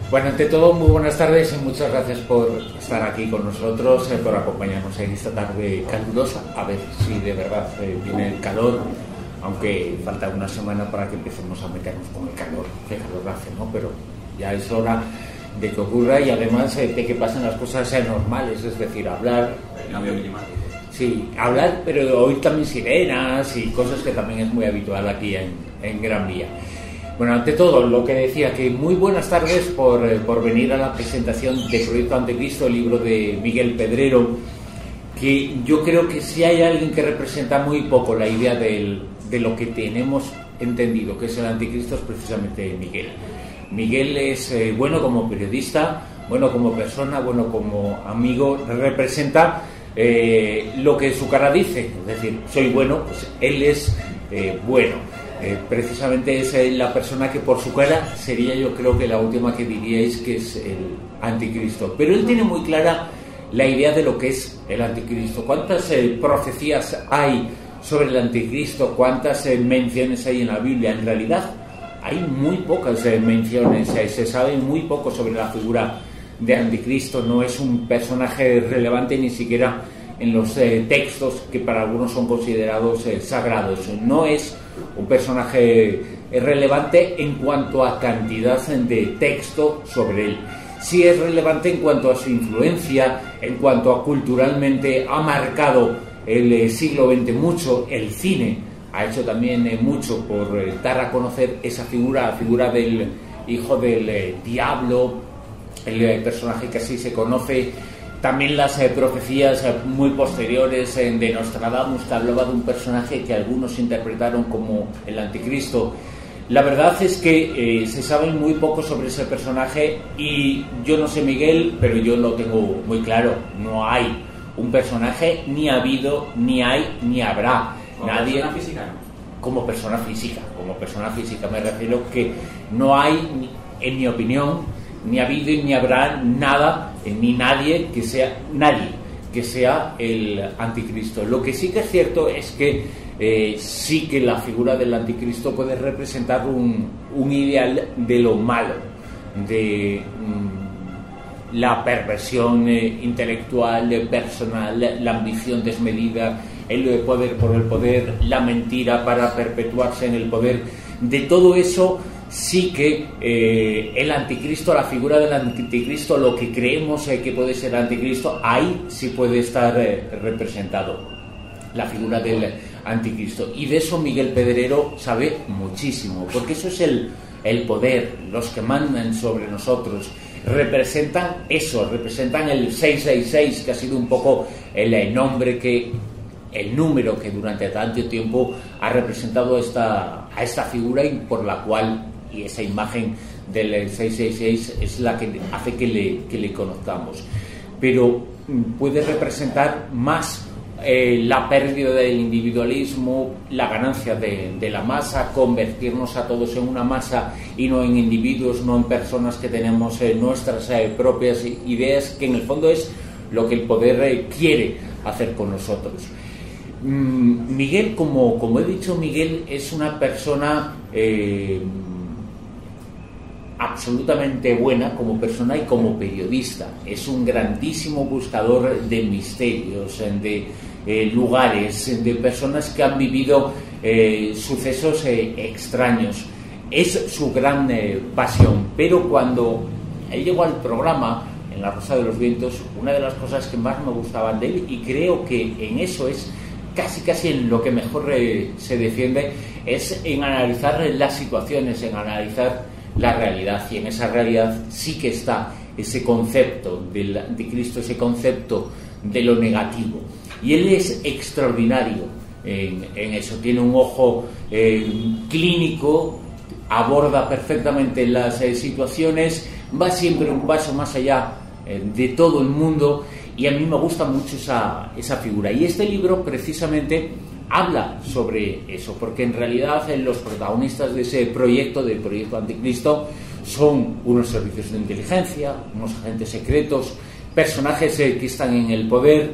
Bueno, ante todo, muy buenas tardes y muchas gracias por estar aquí con nosotros, por acompañarnos en esta tarde calurosa. A ver si de verdad viene el calor, aunque falta una semana para que empecemos a meternos con el calor. Qué calor hace, ¿no? Pero ya es hora de que ocurra y además de que pasen las cosas normales, es decir, hablar. Cambio climático. Sí, hablar, pero oír también sirenas y cosas que también es muy habitual aquí en Gran Vía. Bueno, ante todo, lo que decía, que muy buenas tardes por venir a la presentación de Proyecto Anticristo, el libro de Miguel Pedrero, que yo creo que si hay alguien que representa muy poco la idea de lo que tenemos entendido, que es el Anticristo, es precisamente Miguel. Miguel es bueno como periodista, bueno como persona, bueno como amigo, representa lo que su cara dice, es decir, soy bueno, pues él es bueno. Precisamente es la persona que por su cara sería, yo creo que la última que diríais que es el anticristo, pero él tiene muy clara la idea de lo que es el anticristo. ¿Cuántas profecías hay sobre el anticristo? ¿Cuántas menciones hay en la Biblia? En realidad hay muy pocas menciones, se sabe muy poco sobre la figura de anticristo. No es un personaje relevante ni siquiera en los textos que para algunos son considerados sagrados. No es un personaje relevante en cuanto a cantidad de texto sobre él. Sí es relevante en cuanto a su influencia, en cuanto a culturalmente ha marcado el siglo XX mucho. El cine ha hecho también mucho por dar a conocer esa figura, la figura del hijo del diablo, el personaje que así se conoce. También las profecías muy posteriores de Nostradamus, que hablaba de un personaje que algunos interpretaron como el anticristo. La verdad es que se sabe muy poco sobre ese personaje y yo no sé Miguel, pero yo lo tengo muy claro. No hay un personaje, ni ha habido, ni hay, ni habrá. Nadie. ¿Persona física? Como persona física me refiero que no hay, en mi opinión, ni ha habido y ni habrá nada, ni nadie que sea el anticristo. Lo que sí que es cierto es que sí que la figura del anticristo puede representar un ideal de lo malo, de la perversión intelectual, personal, la ambición desmedida, el poder por el poder, la mentira para perpetuarse en el poder. De todo eso sí que el anticristo, la figura del anticristo, lo que creemos que puede ser el anticristo, ahí sí puede estar representado la figura del anticristo. Y de eso Miguel Pedrero sabe muchísimo, porque eso es el poder, los que mandan sobre nosotros. Representan eso, representan el 666, que ha sido un poco el número que durante tanto tiempo ha representado a esta figura y por la cual, y esa imagen del 666 es la que hace que le conozcamos. Pero puede representar más la pérdida del individualismo, la ganancia de la masa, convertirnos a todos en una masa y no en individuos, no en personas que tenemos nuestras propias ideas, que en el fondo es lo que el poder quiere hacer con nosotros. Miguel, como he dicho, Miguel es una persona absolutamente buena como persona y como periodista. Es un grandísimo buscador de misterios, de lugares, de personas que han vivido sucesos extraños. Es su gran pasión. Pero cuando él llegó al programa en La Rosa de los Vientos, una de las cosas que más me gustaban de él, y creo que en eso es casi en lo que mejor se defiende, es en analizar las situaciones, en analizar la realidad. Y en esa realidad sí que está ese concepto del anticristo, ese concepto de lo negativo. Y él es extraordinario en eso. Tiene un ojo clínico, aborda perfectamente las situaciones, va siempre un paso más allá de todo el mundo. Y a mí me gusta mucho esa figura. Y este libro precisamente habla sobre eso, porque en realidad los protagonistas de ese proyecto, del Proyecto Anticristo, son unos servicios de inteligencia, unos agentes secretos, personajes que están en el poder.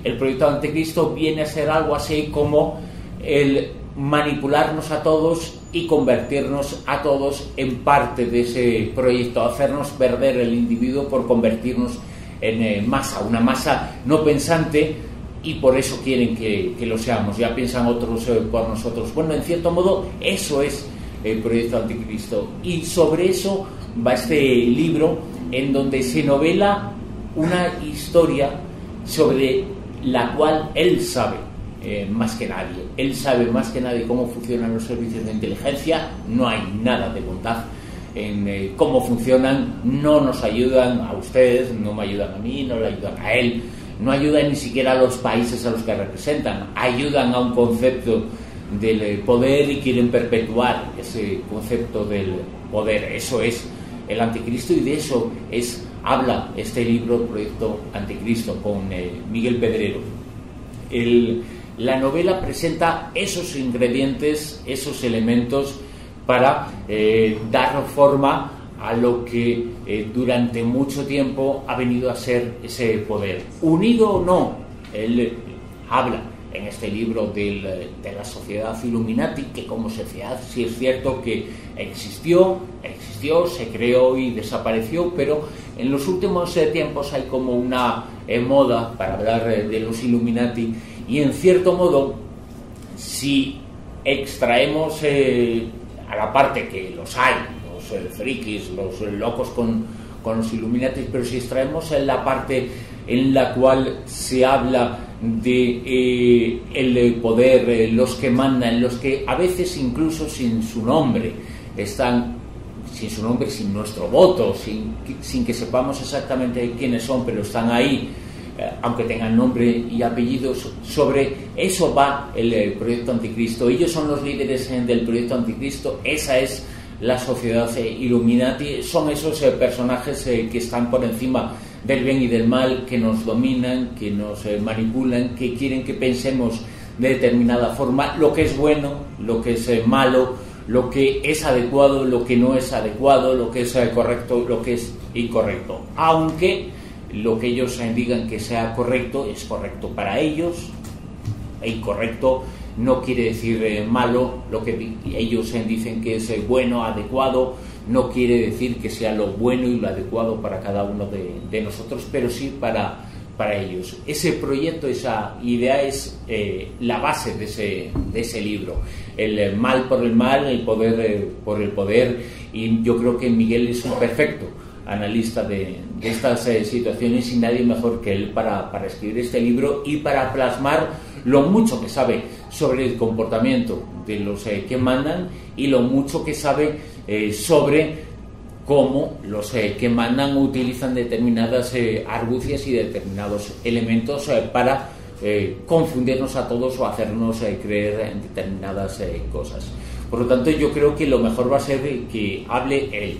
El Proyecto Anticristo viene a ser algo así como el manipularnos a todos y convertirnos a todos en parte de ese proyecto, hacernos perder el individuo por convertirnos en masa, una masa no pensante, y por eso quieren que lo seamos. Ya piensan otros por nosotros. Bueno, en cierto modo eso es el proyecto Anticristo, y sobre eso va este libro, en donde se novela una historia sobre la cual él sabe más que nadie. Él sabe más que nadie cómo funcionan los servicios de inteligencia. No hay nada de bondad en cómo funcionan. No nos ayudan a ustedes, no me ayudan a mí, no le ayudan a él, no ayudan ni siquiera a los países a los que representan. Ayudan a un concepto del poder y quieren perpetuar ese concepto del poder. Eso es el Anticristo, y de eso habla este libro, Proyecto Anticristo, con Miguel Pedrero. La novela presenta esos ingredientes, esos elementos para dar forma a lo que durante mucho tiempo ha venido a ser ese poder. Unido o no, él habla en este libro de la sociedad Illuminati, que como sociedad sí es cierto que existió, se creó y desapareció, pero en los últimos tiempos hay como una moda para hablar de los Illuminati, y en cierto modo, si extraemos a la parte que los hay, los frikis, los locos con los Illuminati, pero si extraemos la parte en la cual se habla de el poder, los que mandan, los que a veces incluso sin su nombre están, sin su nombre, sin nuestro voto, sin que sepamos exactamente quiénes son, pero están ahí, aunque tengan nombre y apellidos. Sobre eso va el proyecto Anticristo. Ellos son los líderes del proyecto Anticristo. Esa es la sociedad Illuminati. Son esos personajes que están por encima del bien y del mal, que nos dominan, que nos manipulan, que quieren que pensemos de determinada forma, lo que es bueno, lo que es malo, lo que es adecuado, lo que no es adecuado, lo que es correcto, lo que es incorrecto. Aunque lo que ellos digan que sea correcto es correcto para ellos, e incorrecto no quiere decir malo. Lo que ellos dicen que es bueno, adecuado, no quiere decir que sea lo bueno y lo adecuado para cada uno de nosotros, pero sí para ellos. Ese proyecto, esa idea es la base de ese libro. El mal por el mal, el poder por el poder, y yo creo que Miguel es un perfecto analista de estas situaciones, y nadie mejor que él para escribir este libro y para plasmar lo mucho que sabe sobre el comportamiento de los que mandan, y lo mucho que sabe sobre cómo los que mandan utilizan determinadas argucias y determinados elementos para confundirnos a todos o hacernos creer en determinadas cosas. Por lo tanto, yo creo que lo mejor va a ser que hable él.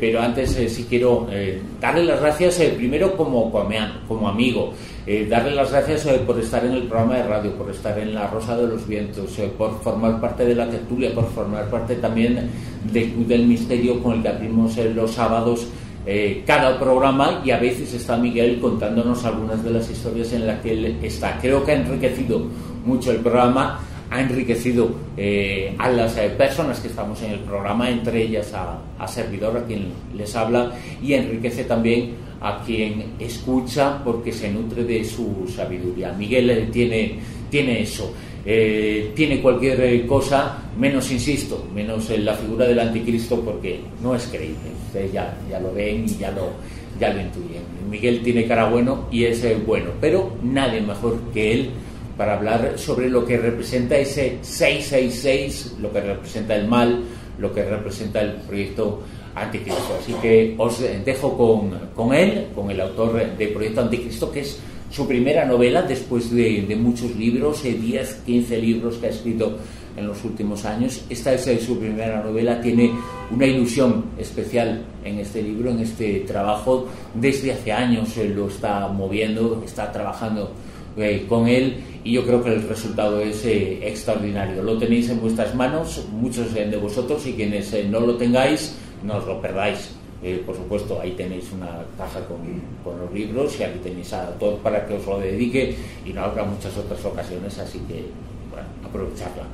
Pero antes sí quiero darle las gracias primero como amigo, darle las gracias por estar en el programa de radio, por estar en La Rosa de los Vientos, por formar parte de la tertulia, por formar parte también del Club del Misterio, con el que abrimos los sábados cada programa, y a veces está Miguel contándonos algunas de las historias en las que él está. Creo que ha enriquecido mucho el programa, ha enriquecido a las personas que estamos en el programa, entre ellas a servidor, a quien les habla, y enriquece también a quien escucha, porque se nutre de su sabiduría. Miguel tiene eso, tiene cualquier cosa menos, insisto, menos la figura del Anticristo, porque no es creíble. Ustedes ya lo ven y ya lo intuyen. Miguel tiene cara bueno y es bueno, pero nadie mejor que él para hablar sobre lo que representa ese 666, lo que representa el mal, lo que representa el proyecto Anticristo. Así que os dejo con él, con el autor de Proyecto Anticristo, que es su primera novela después de muchos libros, 10, 15 libros que ha escrito en los últimos años. Esta es su primera novela. Tiene una ilusión especial en este libro, en este trabajo. Desde hace años lo está moviendo, está trabajando con él, y yo creo que el resultado es extraordinario. Lo tenéis en vuestras manos, muchos de vosotros, y quienes no lo tengáis, no os lo perdáis. Por supuesto, ahí tenéis una caja con los libros, y aquí tenéis a todos para que os lo dedique, y no habrá muchas otras ocasiones, así que bueno, aprovechadla.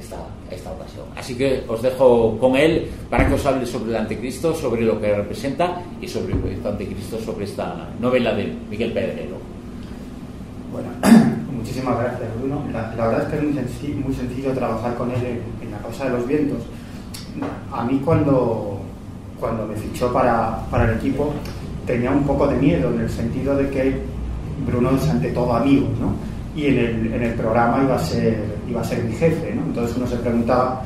esta ocasión. Así que os dejo con él para que os hable sobre el anticristo, sobre lo que representa y sobre el proyecto anticristo, sobre esta novela de Miguel Pedrero. Bueno, muchísimas gracias, Bruno. La verdad es que es muy sencillo trabajar con él en La Rosa de los Vientos. A mí cuando me fichó para el equipo tenía un poco de miedo, en el sentido de que Bruno es ante todo amigo, ¿no? Y en el programa iba a ser mi jefe, ¿no? Entonces uno se preguntaba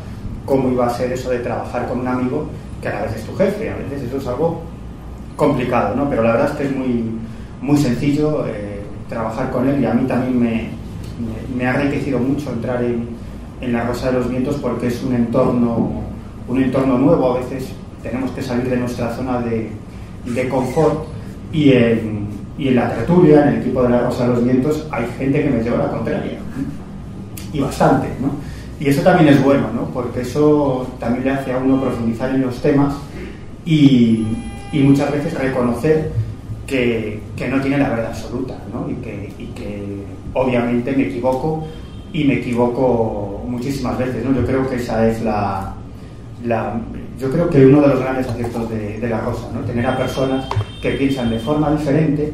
cómo iba a ser eso de trabajar con un amigo que a la vez es tu jefe. A veces eso es algo complicado, ¿no? Pero la verdad es que es muy sencillo trabajar con él, y a mí también me ha enriquecido mucho entrar en La Rosa de los Vientos, porque es un entorno nuevo. A veces tenemos que salir de nuestra zona de confort, y en la tertulia, en el equipo de La Rosa de los Vientos, hay gente que me lleva a la contraria, y bastante, ¿no? Y eso también es bueno, ¿no? Porque eso también le hace a uno profundizar en los temas y muchas veces reconocer que no tiene la verdad absoluta, ¿no? Y que obviamente me equivoco, y me equivoco muchísimas veces, ¿no? Yo creo que esa es yo creo que uno de los grandes aciertos de La Rosa, ¿no? Tener a personas que piensan de forma diferente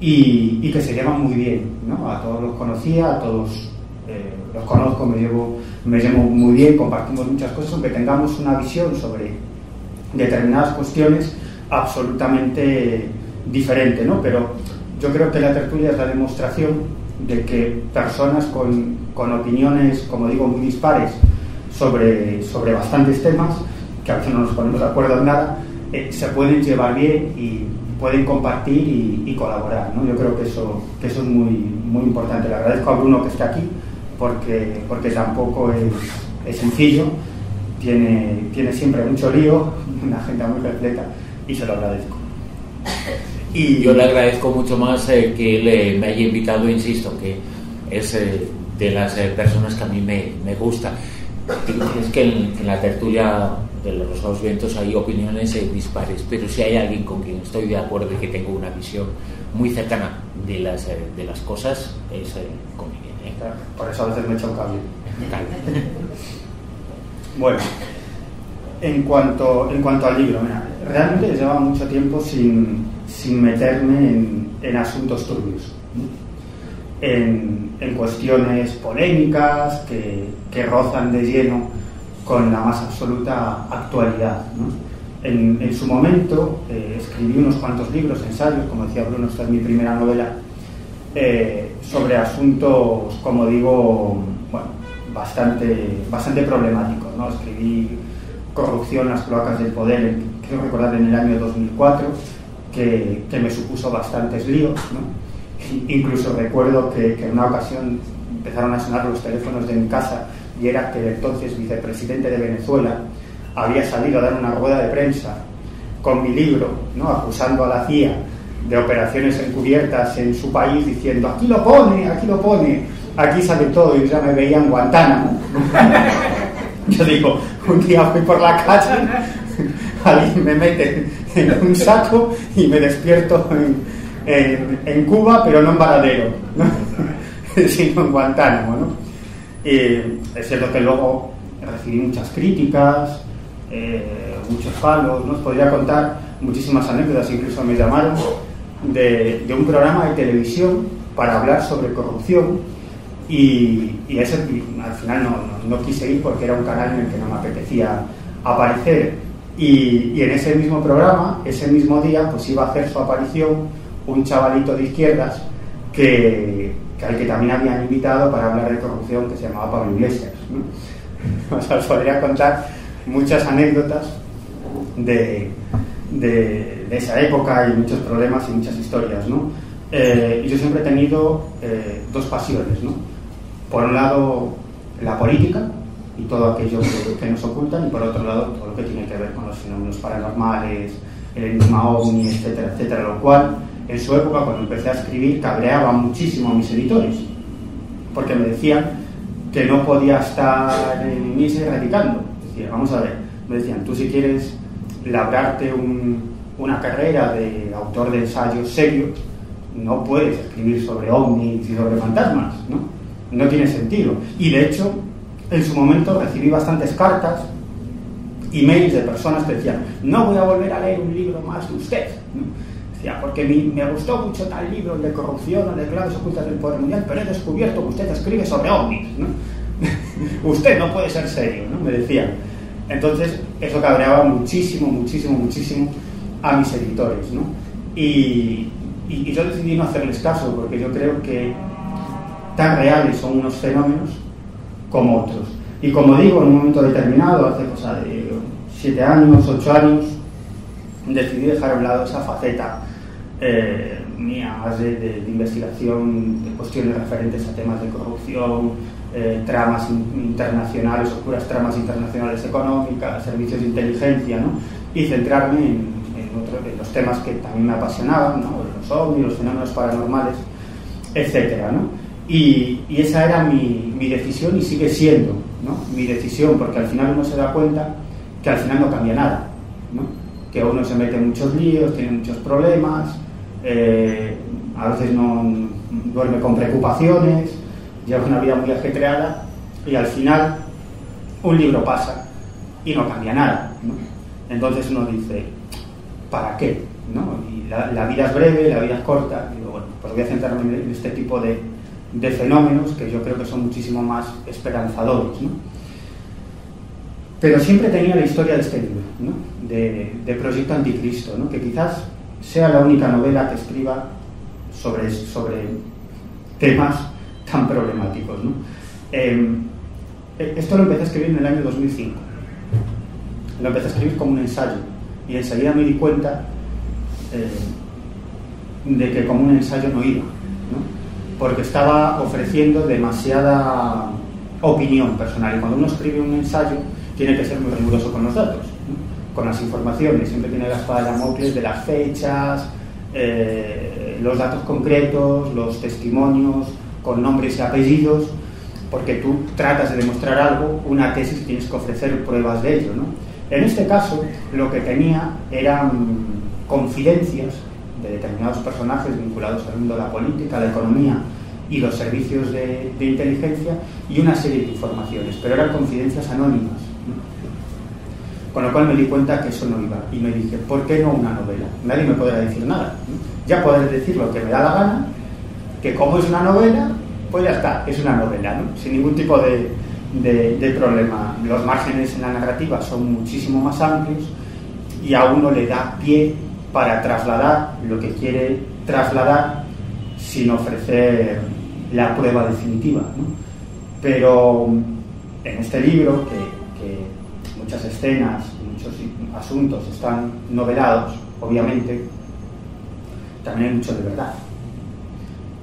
y que se llevan muy bien, ¿no? A todos los conocía, a todos los conozco, me llevo muy bien, compartimos muchas cosas, aunque tengamos una visión sobre determinadas cuestiones absolutamente diferente, ¿no? Pero yo creo que la tertulia es la demostración de que personas con opiniones, como digo, muy dispares sobre bastantes temas, que a veces no nos ponemos de acuerdo en nada, se pueden llevar bien y pueden compartir y colaborar, ¿no? Yo creo que eso es muy, muy importante. Le agradezco a Bruno que esté aquí, porque tampoco es sencillo, tiene siempre mucho lío, una agenda muy repleta, y se lo agradezco. Y yo le agradezco mucho más que él me haya invitado, insisto, que es de las personas que a mí me gusta. Es que en la tertulia de Los Rosados Vientos hay opiniones dispares, pero si hay alguien con quien estoy de acuerdo y que tengo una visión muy cercana de las cosas, es con Miguel. Por eso a veces me echa un cable. Bueno, en cuanto al libro, mira, realmente llevaba mucho tiempo sin meterme en asuntos turbios, ¿no? En cuestiones polémicas que rozan de lleno con la más absoluta actualidad, ¿no? En su momento escribí unos cuantos libros, ensayos, como decía Bruno, esta es mi primera novela, sobre asuntos, como digo, bueno, bastante problemáticos, ¿no? Escribí Corrupción en las cloacas del poder, creo recordar en el año 2004, que me supuso bastantes líos, ¿no? Incluso recuerdo que en una ocasión empezaron a sonar los teléfonos de mi casa, y era que el entonces vicepresidente de Venezuela había salido a dar una rueda de prensa con mi libro, ¿no? Acusando a la CIA de operaciones encubiertas en su país, diciendo aquí lo pone, aquí sale todo, y ya me veía en Guantánamo. Yo digo, un día fui por la calle, alguien me mete en un saco y me despierto en Cuba, pero no en Varadero, ¿no? Sino en Guantánamo, ¿no? Es cierto que luego recibí muchas críticas, muchos palos, ¿no? Os podría contar muchísimas anécdotas. Incluso me llamaron de un programa de televisión para hablar sobre corrupción, y al final no quise ir, porque era un canal en el que no me apetecía aparecer, y en ese mismo programa, ese mismo día, pues iba a hacer su aparición un chavalito de izquierdas al que también habían invitado para hablar de corrupción, que se llamaba Pablo Iglesias, ¿no? O sea, os podría contar muchas anécdotas de esa época, y muchos problemas y muchas historias, ¿no? Y yo siempre he tenido dos pasiones, ¿no? Por un lado, la política y todo aquello que nos ocultan, y por otro lado, todo lo que tiene que ver con los fenómenos paranormales, el enigma ovni, etcétera, etcétera, lo cual en su época, cuando empecé a escribir, cabreaba muchísimo a mis editores, porque me decían que no podía estar en misa y radicando. Decía, vamos a ver, me decían, tú si quieres labrarte una carrera de autor de ensayos serios, no puedes escribir sobre ovnis y sobre fantasmas, ¿no? No tiene sentido. Y de hecho, en su momento recibí bastantes cartas, emails de personas que decían: no voy a volver a leer un libro más de usted, ¿no? Decía, porque me gustó mucho tal libro, el de corrupción, el de claves ocultas del poder mundial, pero he descubierto que usted escribe sobre ovnis, ¿no? Usted no puede ser serio, ¿no? Me decían. Entonces eso cabreaba muchísimo a mis editores, ¿no? Y yo decidí no hacerles caso, porque yo creo que tan reales son unos fenómenos como otros. Y como digo, en un momento determinado, hace cosa de 7 años, 8 años, decidí dejar a un lado esa faceta mía más de investigación, de cuestiones referentes a temas de corrupción, tramas internacionales, oscuras tramas internacionales económicas, servicios de inteligencia, ¿no? Y centrarme en los temas que también me apasionaban, ¿no? Los ovnis, los fenómenos paranormales, etcétera, ¿no? Y esa era mi decisión, y sigue siendo, ¿no? Mi decisión, porque al final uno se da cuenta que al final no cambia nada, ¿no? Que uno se mete en muchos líos, tiene muchos problemas, a veces no duerme con preocupaciones, lleva una vida muy ajetreada, y al final un libro pasa y no cambia nada, ¿no? Entonces uno dice, ¿para qué? ¿No? Y la vida es breve, la vida es corta, y digo, bueno, pues voy a centrarme en este tipo de fenómenos que yo creo que son muchísimo más esperanzadores, ¿no? Pero siempre tenía la historia de este libro, ¿no? de Proyecto Anticristo, ¿no? Que quizás sea la única novela que escriba sobre temas tan problemáticos, ¿no? Esto lo empecé a escribir en el año 2005. Lo empecé a escribir como un ensayo, y enseguida me di cuenta de que como un ensayo no iba, ¿no? Porque estaba ofreciendo demasiada opinión personal, y cuando uno escribe un ensayo tiene que ser muy riguroso con los datos, ¿no? Con las informaciones, siempre tiene la espada de Damocles de las fechas, los datos concretos, los testimonios con nombres y apellidos, porque tú tratas de demostrar algo, una tesis, y tienes que ofrecer pruebas de ello, ¿no? En este caso, lo que tenía eran confidencias de determinados personajes vinculados al mundo de la política, la economía y los servicios de inteligencia, y una serie de informaciones, pero eran confidencias anónimas, ¿no? Con lo cual me di cuenta que eso no iba, y me dije, ¿por qué no una novela? Nadie me podrá decir nada, ¿no? Ya poder decir lo que me da la gana, que como es una novela, pues ya está, es una novela, ¿no? Sin ningún tipo de problema. Los márgenes en la narrativa son muchísimo más amplios, y a uno le da pie para trasladar lo que quiere trasladar sin ofrecer la prueba definitiva, ¿no? Pero en este libro, que muchas escenas, muchos asuntos están novelados, obviamente, también hay mucho de verdad.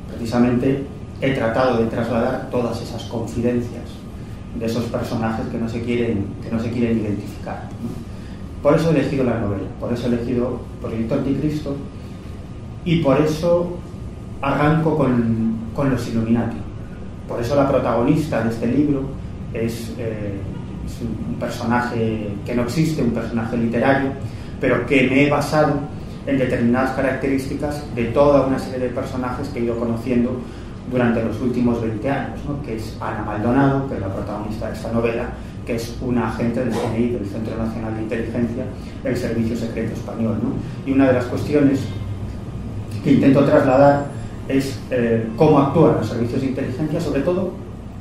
Precisamente he tratado de trasladar todas esas confidencias de esos personajes que no se quieren identificar, ¿no? Por eso he elegido la novela, por eso he elegido Proyecto Anticristo, y por eso arranco con los Illuminati. Por eso la protagonista de este libro es un personaje que no existe, un personaje literario, pero que me he basado en determinadas características de toda una serie de personajes que he ido conociendo durante los últimos 20 años, ¿no? Que es Ana Maldonado, que es la protagonista de esta novela, que es una agente del CNI, del Centro Nacional de Inteligencia, del Servicio Secreto Español, ¿no? Y una de las cuestiones que intento trasladar es cómo actúan los servicios de inteligencia, sobre todo,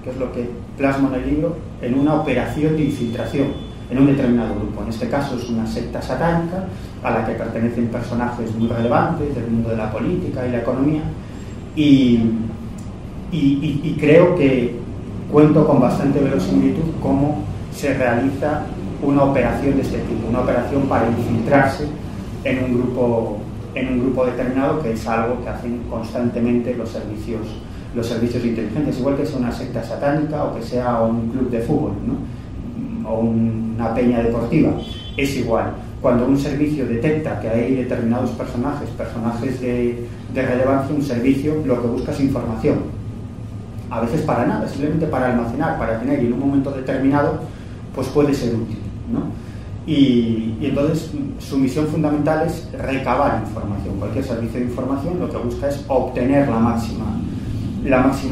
que es lo que plasmo en el libro, en una operación de infiltración en un determinado grupo. En este caso es una secta satánica a la que pertenecen personajes muy relevantes del mundo de la política y la economía, y creo que cuento con bastante verosimilitud cómo se realiza una operación de este tipo, una operación para infiltrarse en un grupo determinado, que es algo que hacen constantemente los servicios de inteligencia, igual que sea una secta satánica o que sea un club de fútbol, ¿no? O una peña deportiva, es igual. Cuando un servicio detecta que hay determinados personajes de relevancia, un servicio lo que busca es información, a veces para nada, simplemente para almacenar, para tener, y en un momento determinado pues puede ser útil, ¿no? Y entonces su misión fundamental es recabar información. Cualquier servicio de información lo que busca es obtener la máxima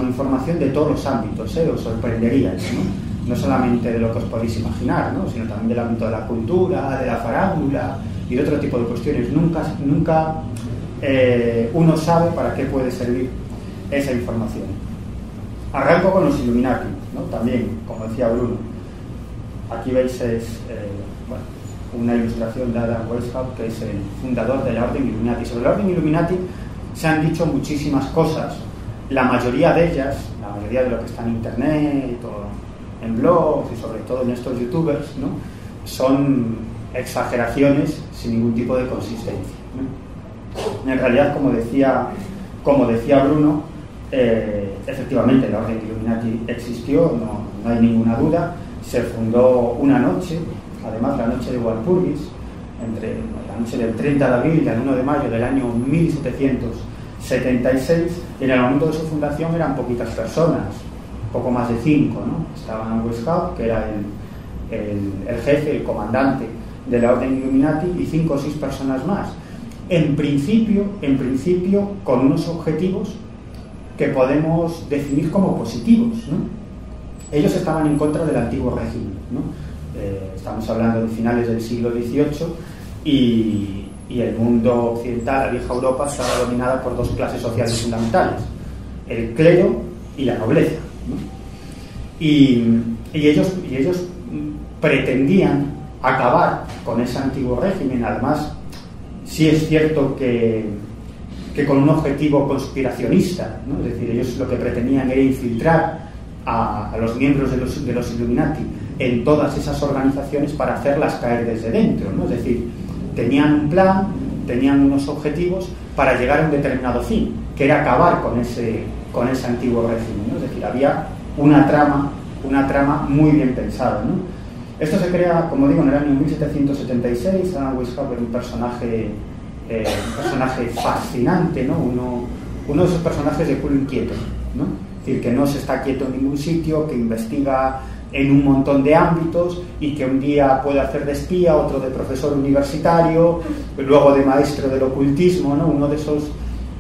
información de todos los ámbitos, os sorprenderíais, ¿no? no solamente de lo que os podéis imaginar, ¿no? Sino también del ámbito de la cultura, de la farándula y de otro tipo de cuestiones. Nunca uno sabe para qué puede servir esa información. Arranco con los Illuminati, ¿no? También, como decía Bruno, aquí veis una ilustración de Adam Weishaupt, que es el fundador de la Orden Illuminati. Sobre la Orden Illuminati se han dicho muchísimas cosas. La mayoría de ellas, la mayoría de lo que está en internet o en blogs y sobre todo en estos youtubers, ¿no? Son exageraciones sin ningún tipo de consistencia, ¿no? En realidad, como decía Bruno, efectivamente la Orden Illuminati existió, no hay ninguna duda. Se fundó una noche, además la noche de Walpurgis, entre la noche del 30 de abril y el 1 de mayo del año 1776, y en el momento de su fundación eran poquitas personas, poco más de 5, ¿no? Estaban Weishaupt, que era el jefe, el comandante de la Orden Illuminati, y 5 o 6 personas más. En principio, con unos objetivos que podemos definir como positivos, ¿no? Ellos estaban en contra del antiguo régimen, ¿no? Estamos hablando de finales del siglo XVIII y el mundo occidental, la vieja Europa, estaba dominada por 2 clases sociales fundamentales: el clero y la nobleza, ¿no? Y ellos pretendían acabar con ese antiguo régimen. Además, sí es cierto que con un objetivo conspiracionista, ¿no? Es decir, ellos lo que pretendían era infiltrar a los miembros de los Illuminati en todas esas organizaciones para hacerlas caer desde dentro, ¿no? Es decir, tenían un plan, tenían unos objetivos para llegar a un determinado fin, que era acabar con ese antiguo régimen, ¿no? Es decir, había una trama muy bien pensada, ¿no? Esto se crea, como digo, en el año 1776. Adam Weishaupt era un personaje fascinante, ¿no? Uno de esos personajes de culo inquieto, ¿no? Es decir, que no se está quieto en ningún sitio, que investiga en un montón de ámbitos y que un día puede hacer de espía, otro de profesor universitario, luego de maestro del ocultismo, ¿no? Uno de esos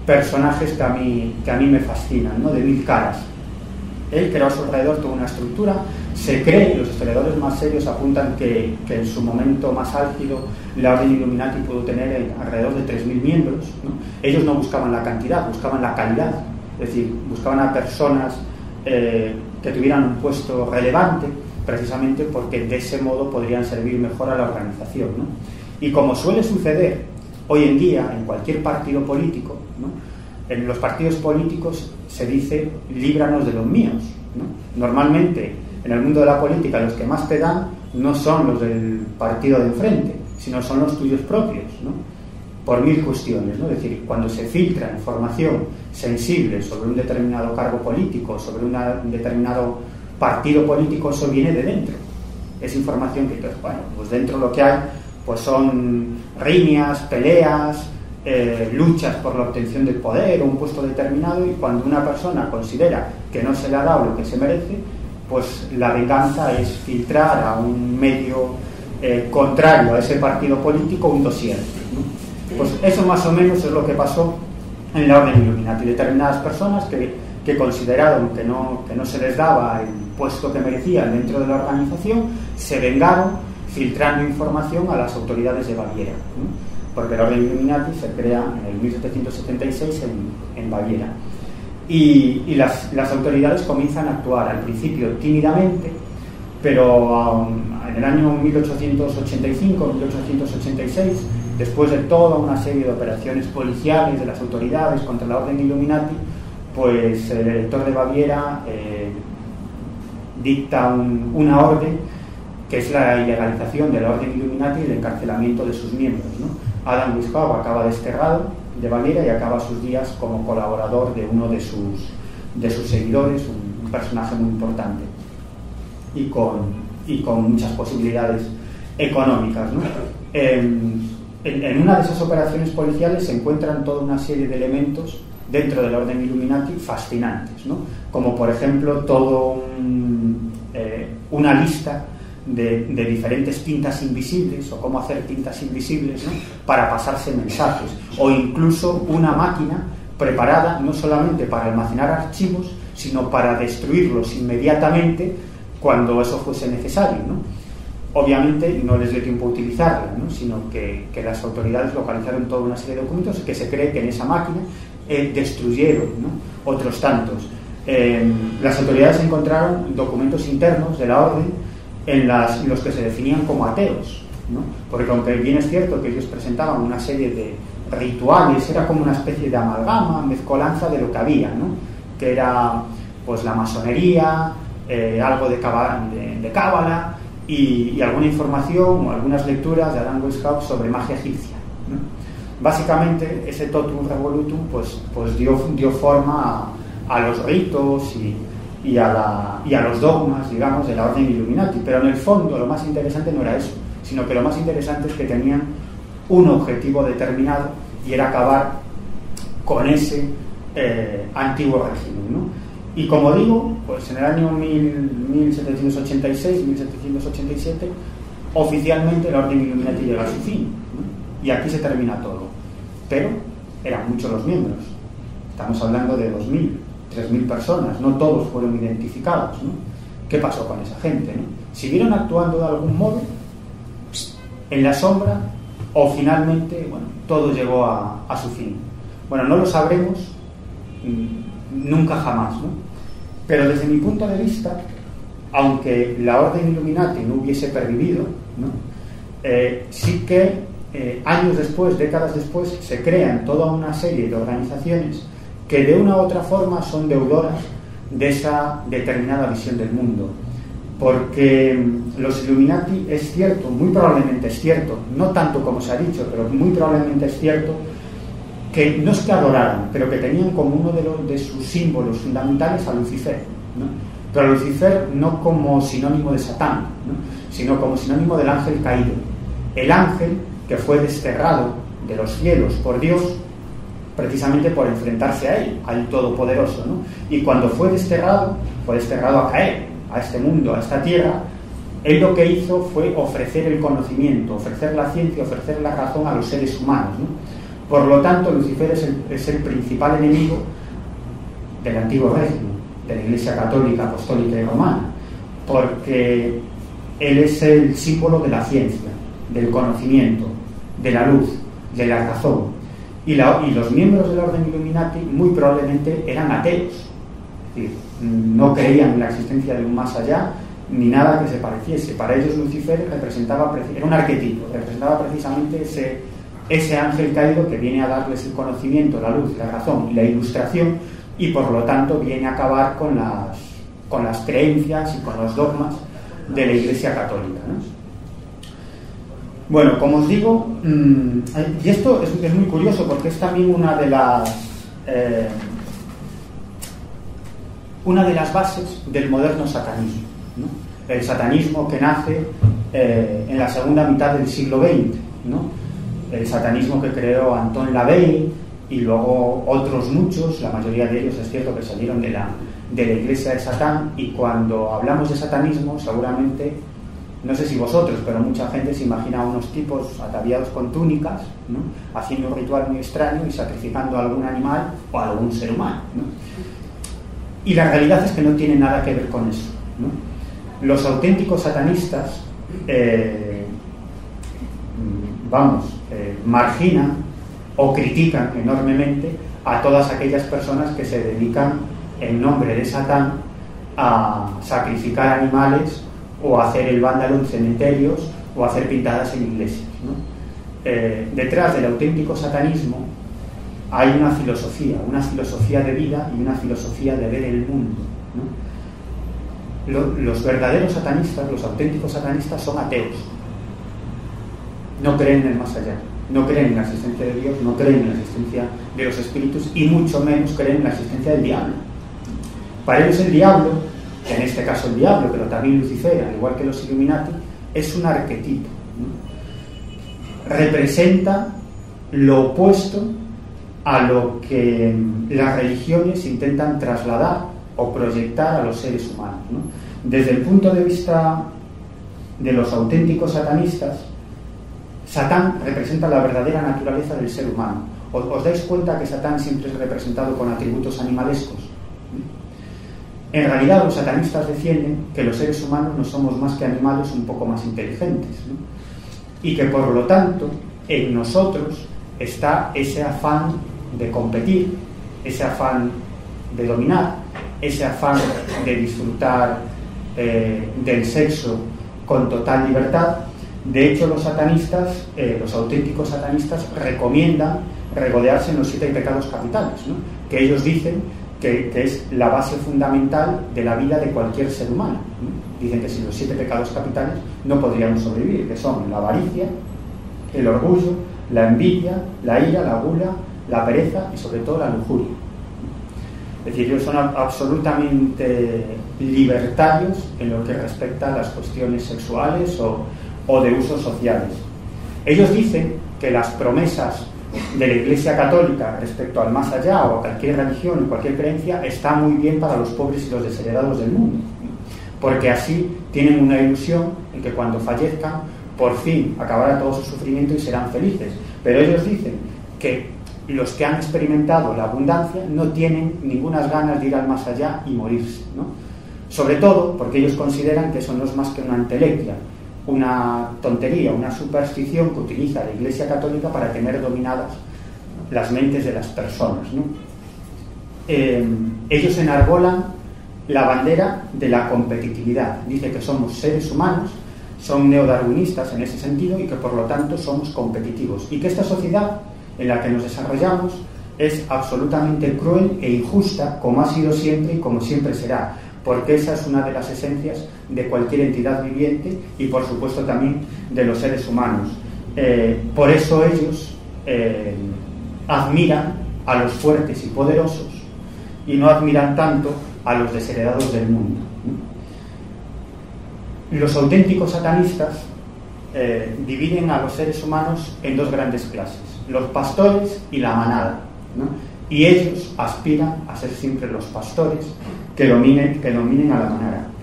personajes que a mí me fascinan, ¿no? De 1000 caras. Él creó a su alrededor toda una estructura. Se cree, los historiadores más serios apuntan que en su momento más álgido la Orden Illuminati pudo tener alrededor de 3.000 miembros, ¿no? Ellos no buscaban la cantidad, buscaban la calidad, es decir, buscaban a personas que tuvieran un puesto relevante, precisamente porque de ese modo podrían servir mejor a la organización, ¿no? Y como suele suceder hoy en día en cualquier partido político, ¿no? En los partidos políticos se dice: líbranos de los míos, ¿no? Normalmente en el mundo de la política los que más te dan no son los del partido de enfrente, sino son los tuyos propios, ¿no? Por 1000 cuestiones, ¿no? Es decir, cuando se filtra información sensible sobre un determinado cargo político, sobre un determinado partido político, eso viene de dentro. Es información que, bueno, pues dentro lo que hay pues son riñas, peleas, luchas por la obtención del poder o un puesto determinado, y cuando una persona considera que no se le ha dado lo que se merece, pues la venganza es filtrar a un medio contrario a ese partido político un dossier, ¿no? Pues eso más o menos es lo que pasó en la Orden Illuminati. Determinadas personas que consideraron que no se les daba el puesto que merecían dentro de la organización, se vengaron filtrando información a las autoridades de Baviera, ¿no? Porque la Orden Illuminati se crea en el 1776 en Baviera. Y las autoridades comienzan a actuar al principio tímidamente, pero en el año 1885-1886, después de toda una serie de operaciones policiales de las autoridades contra la Orden Illuminati, pues el elector de Baviera dicta una orden que es la ilegalización de la Orden Illuminati y el encarcelamiento de sus miembros, ¿no? Adam Weishaupt acaba desterrado de Baviera y acaba sus días como colaborador de uno de sus seguidores, un personaje muy importante y con muchas posibilidades económicas, ¿no? En una de esas operaciones policiales se encuentran toda una serie de elementos dentro de la Orden Illuminati fascinantes, ¿no? Como por ejemplo una lista de diferentes tintas invisibles, o cómo hacer tintas invisibles, ¿no? Para pasarse mensajes, o incluso una máquina preparada no solamente para almacenar archivos, sino para destruirlos inmediatamente cuando eso fuese necesario, ¿no? Obviamente no les dio tiempo a utilizarla, ¿no? Sino que las autoridades localizaron toda una serie de documentos que se cree que en esa máquina destruyeron, ¿no? Otros tantos. Las autoridades encontraron documentos internos de la orden en los que se definían como ateos, ¿no? Porque aunque bien es cierto que ellos presentaban una serie de rituales, era como una especie de amalgama, mezcolanza de lo que había, ¿no? Que era pues la masonería, algo de cábala y alguna información o algunas lecturas de Adam Weishaupt sobre magia egipcia, ¿no? Básicamente ese totum revolutum pues dio forma a los ritos y a los dogmas, digamos, de la orden Illuminati. Pero en el fondo lo más interesante no era eso, sino que lo más interesante es que tenían un objetivo determinado y era acabar con ese antiguo régimen, ¿no? Y como digo, pues en el año 1786-1787 oficialmente la orden Illuminati llega a su fin, ¿no? Y aquí se termina todo. Pero eran muchos los miembros. Estamos hablando de 2.000, 3.000 personas. No todos fueron identificados, ¿no? ¿Qué pasó con esa gente, ¿no? ¿Siguieron actuando de algún modo en la sombra o finalmente, bueno, todo llegó a su fin? Bueno, no lo sabremos nunca jamás, ¿no? Pero desde mi punto de vista, aunque la orden Illuminati no hubiese pervivido, ¿no? Sí que años después, décadas después, se crean toda una serie de organizaciones que de una u otra forma son deudoras de esa determinada visión del mundo. Porque los Illuminati, es cierto, muy probablemente es cierto, no tanto como se ha dicho, pero muy probablemente es cierto, que no es que adoraran, pero que tenían como uno de sus símbolos fundamentales a Lucifer, ¿no? Pero a Lucifer no como sinónimo de Satán, ¿no? Sino como sinónimo del ángel caído. El ángel que fue desterrado de los cielos por Dios precisamente por enfrentarse a él, al Todopoderoso, ¿no? Y cuando fue desterrado a caer a este mundo, a esta tierra, él lo que hizo fue ofrecer el conocimiento, ofrecer la ciencia, ofrecer la razón a los seres humanos, ¿no? Por lo tanto, Lucifer es el principal enemigo del antiguo régimen, de la Iglesia Católica, Apostólica y Romana, porque él es el símbolo de la ciencia, del conocimiento, de la luz, de la razón. Y los miembros de la Orden Illuminati muy probablemente eran ateos, es decir, no creían en la existencia de un más allá ni nada que se pareciese. Para ellos Lucifer era un arquetipo, representaba precisamente ese ángel caído que viene a darles el conocimiento, la luz, la razón y la ilustración, y por lo tanto viene a acabar con las creencias y con los dogmas de la Iglesia Católica, ¿no? Bueno, como os digo, y esto es muy curioso porque es también una de las bases del moderno satanismo, ¿no? El satanismo que nace en la segunda mitad del siglo XX, ¿no? El satanismo que creó Anton LaVey y luego otros muchos, la mayoría de ellos es cierto que salieron de la Iglesia de Satán. Y cuando hablamos de satanismo, seguramente, no sé si vosotros, pero mucha gente se imagina a unos tipos ataviados con túnicas, ¿no? Haciendo un ritual muy extraño y sacrificando a algún animal o a algún ser humano, ¿no? Y la realidad es que no tiene nada que ver con eso, ¿no? Los auténticos satanistas marginan o critican enormemente a todas aquellas personas que se dedican en nombre de Satán a sacrificar animales o a hacer el vándalo en cementerios o a hacer pintadas en iglesias, ¿no? Detrás del auténtico satanismo hay una filosofía de vida y una filosofía de ver el mundo, ¿no? Los verdaderos satanistas, los auténticos satanistas son ateos. No creen en el más allá, no creen en la existencia de Dios, no creen en la existencia de los espíritus y mucho menos creen en la existencia del diablo. Para ellos el diablo, en este caso el diablo, pero también Lucifer, al igual que los Illuminati, es un arquetipo, ¿no? Representa lo opuesto a lo que las religiones intentan trasladar o proyectar a los seres humanos, ¿no? Desde el punto de vista de los auténticos satanistas, Satán representa la verdadera naturaleza del ser humano. ¿Os dais cuenta que Satán siempre es representado con atributos animalescos? En realidad los satanistas defienden que los seres humanos no somos más que animales un poco más inteligentes, ¿no? Y que por lo tanto en nosotros está ese afán de competir, ese afán de dominar, ese afán de disfrutar del sexo con total libertad. De hecho, los satanistas, los auténticos satanistas, recomiendan regodearse en los 7 pecados capitales, ¿no? Que ellos dicen que es la base fundamental de la vida de cualquier ser humano, ¿no? Dicen que sin los 7 pecados capitales no podríamos sobrevivir, que son la avaricia, el orgullo, la envidia, la ira, la gula, la pereza y sobre todo la lujuria. Es decir, ellos son absolutamente libertarios en lo que respecta a las cuestiones sexuales o de usos sociales. Ellos dicen que las promesas de la Iglesia Católica respecto al más allá o a cualquier religión y cualquier creencia está muy bien para los pobres y los desheredados del mundo, porque así tienen una ilusión en que cuando fallezcan por fin acabará todo su sufrimiento y serán felices. Pero ellos dicen que los que han experimentado la abundancia no tienen ninguna ganas de ir al más allá y morirse, ¿no? Sobre todo porque ellos consideran que eso no es más que una entelequia, una tontería, una superstición que utiliza la Iglesia Católica para tener dominadas las mentes de las personas, ¿no? Ellos enarbolan la bandera de la competitividad. Dice que somos seres humanos, son neodarwinistas en ese sentido y que por lo tanto somos competitivos y que esta sociedad en la que nos desarrollamos es absolutamente cruel e injusta, como ha sido siempre y como siempre será, porque esa es una de las esencias de cualquier entidad viviente y por supuesto también de los seres humanos. Por eso ellos admiran a los fuertes y poderosos y no admiran tanto a los desheredados del mundo. Los auténticos satanistas dividen a los seres humanos en 2 grandes clases, los pastores y la manada, ¿no? Y ellos aspiran a ser siempre los pastores que dominen a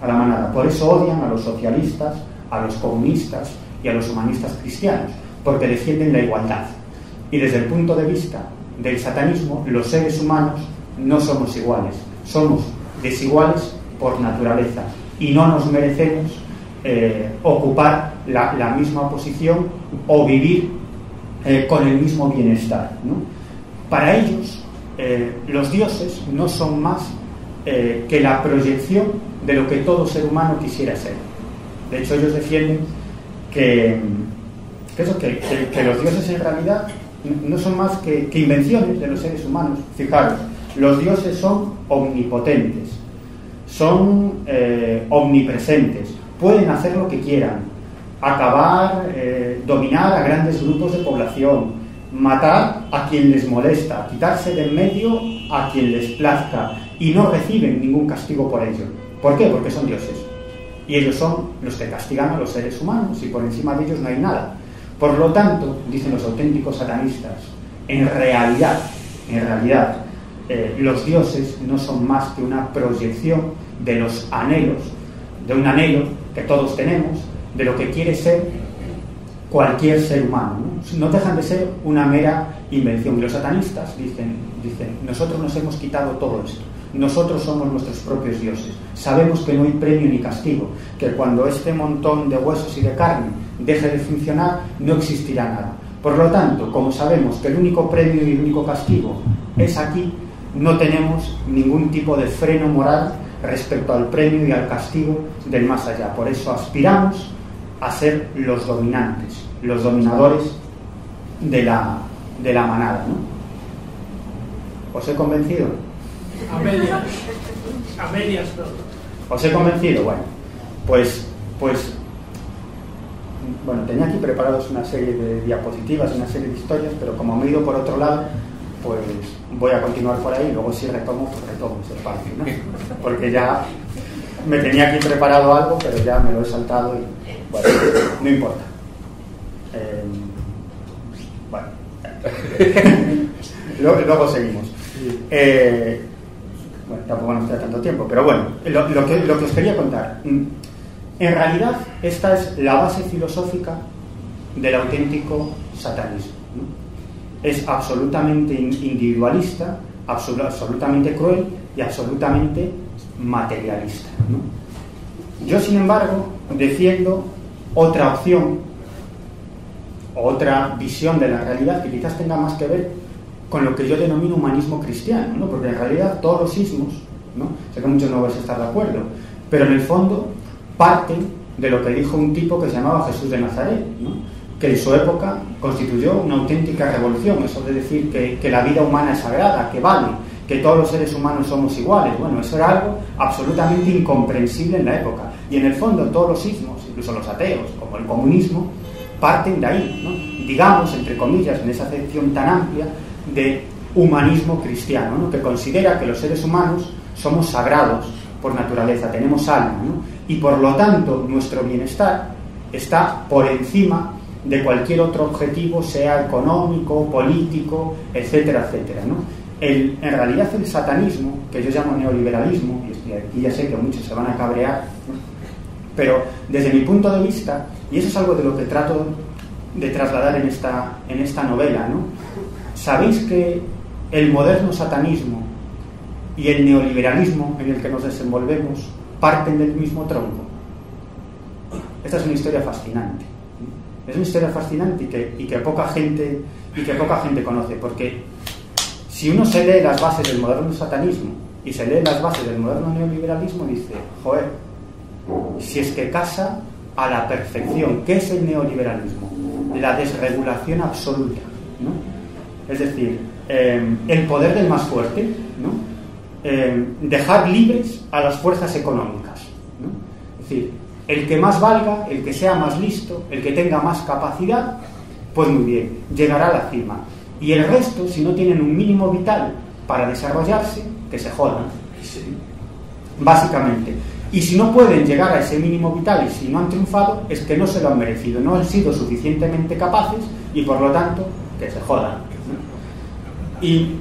la manada. Por eso odian a los socialistas, a los comunistas y a los humanistas cristianos, porque defienden la igualdad. Y desde el punto de vista del satanismo, los seres humanos no somos iguales, somos desiguales por naturaleza y no nos merecemos ocupar la misma posición o vivir con el mismo bienestar, ¿no? Para ellos, los dioses no son más que la proyección de lo que todo ser humano quisiera ser. De hecho, ellos defienden que los dioses en realidad no son más que invenciones de los seres humanos. Fijaros, los dioses son omnipotentes, son omnipresentes, pueden hacer lo que quieran, acabar, dominar a grandes grupos de población, matar a quien les molesta, quitarse de en medio a quien les plazca, y no reciben ningún castigo por ello. ¿Por qué? Porque son dioses. Y ellos son los que castigan a los seres humanos, y por encima de ellos no hay nada. Por lo tanto, dicen los auténticos satanistas, en realidad, los dioses no son más que una proyección de los anhelos, de un anhelo que todos tenemos, de lo que quiere ser cualquier ser humano, ¿no? No dejan de ser una mera invención. Y los satanistas dicen, nosotros nos hemos quitado todo esto, nosotros somos nuestros propios dioses, sabemos que no hay premio ni castigo, que cuando este montón de huesos y de carne deje de funcionar, no existirá nada. Por lo tanto, como sabemos que el único premio y el único castigo es aquí, no tenemos ningún tipo de freno moral respecto al premio y al castigo del más allá. Por eso aspiramos a ser los dominantes, los dominadores de la manada, ¿no? ¿Os he convencido? A medias todo. ¿Os he convencido? Bueno, pues bueno, tenía aquí preparados una serie de diapositivas, una serie de historias, pero como me he ido por otro lado, pues voy a continuar por ahí y luego si retomo, pues retomo ese espacio, ¿no? Porque ya me tenía aquí preparado algo, pero ya me lo he saltado y bueno, no importa. Bueno, luego seguimos. Bueno, tampoco nos queda tanto tiempo, pero bueno, lo que os quería contar. En realidad, esta es la base filosófica del auténtico satanismo, ¿no? Es absolutamente individualista, absolutamente cruel y absolutamente materialista, ¿no? Yo, sin embargo, defiendo otra opción, otra visión de la realidad que quizás tenga más que ver con lo que yo denomino humanismo cristiano, ¿no? Porque en realidad todos los ismos, ¿no? Sé que muchos no vais a estar de acuerdo, pero en el fondo parten de lo que dijo un tipo que se llamaba Jesús de Nazaret, ¿no? Que en su época constituyó una auténtica revolución, eso de decir que la vida humana es sagrada, que vale, que todos los seres humanos somos iguales. Bueno, eso era algo absolutamente incomprensible en la época. Y en el fondo todos los ismos, incluso los ateos, como el comunismo, parten de ahí, ¿no? Digamos, entre comillas, en esa acepción tan amplia de humanismo cristiano, ¿no? Que considera que los seres humanos somos sagrados por naturaleza, tenemos alma, ¿no? Y por lo tanto nuestro bienestar está por encima de cualquier otro objetivo, sea económico, político, etcétera, etcétera, ¿no? En realidad el satanismo, que yo llamo neoliberalismo, y aquí ya sé que muchos se van a cabrear, ¿no? Pero desde mi punto de vista, y eso es algo de lo que trato de trasladar en esta novela, ¿no? ¿Sabéis que el moderno satanismo y el neoliberalismo en el que nos desenvolvemos parten del mismo tronco? Esta es una historia fascinante. Es una historia fascinante y que poca gente conoce, porque si uno se lee las bases del moderno satanismo y se lee las bases del moderno neoliberalismo, dice, joder, si es que casa a la perfección. ¿Qué es el neoliberalismo? La desregulación absoluta, ¿no? Es decir, el poder del más fuerte, ¿no? Dejar libres a las fuerzas económicas, ¿no? Es decir, el que más valga, el que sea más listo, el que tenga más capacidad, pues muy bien, llegará a la cima. Y el resto, si no tienen un mínimo vital para desarrollarse, que se jodan, básicamente. Y si no pueden llegar a ese mínimo vital y si no han triunfado, es que no se lo han merecido, no han sido suficientemente capaces y por lo tanto que se jodan, ¿no? ¿Y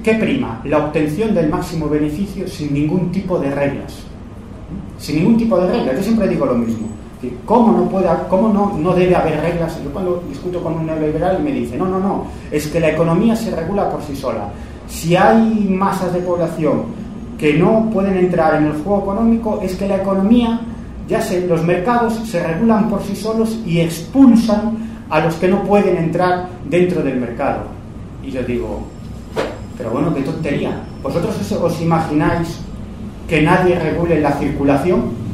qué prima? La obtención del máximo beneficio sin ningún tipo de reglas. Sin ningún tipo de reglas. Yo siempre digo lo mismo. ¿Cómo no debe haber reglas? Yo cuando discuto con un neoliberal y me dice, no, es que la economía se regula por sí sola. Si hay masas de población que no pueden entrar en el juego económico, es que la economía, los mercados se regulan por sí solos y expulsan a los que no pueden entrar dentro del mercado. Y yo digo, pero bueno, qué tontería. ¿Vosotros os imagináis que nadie regule la circulación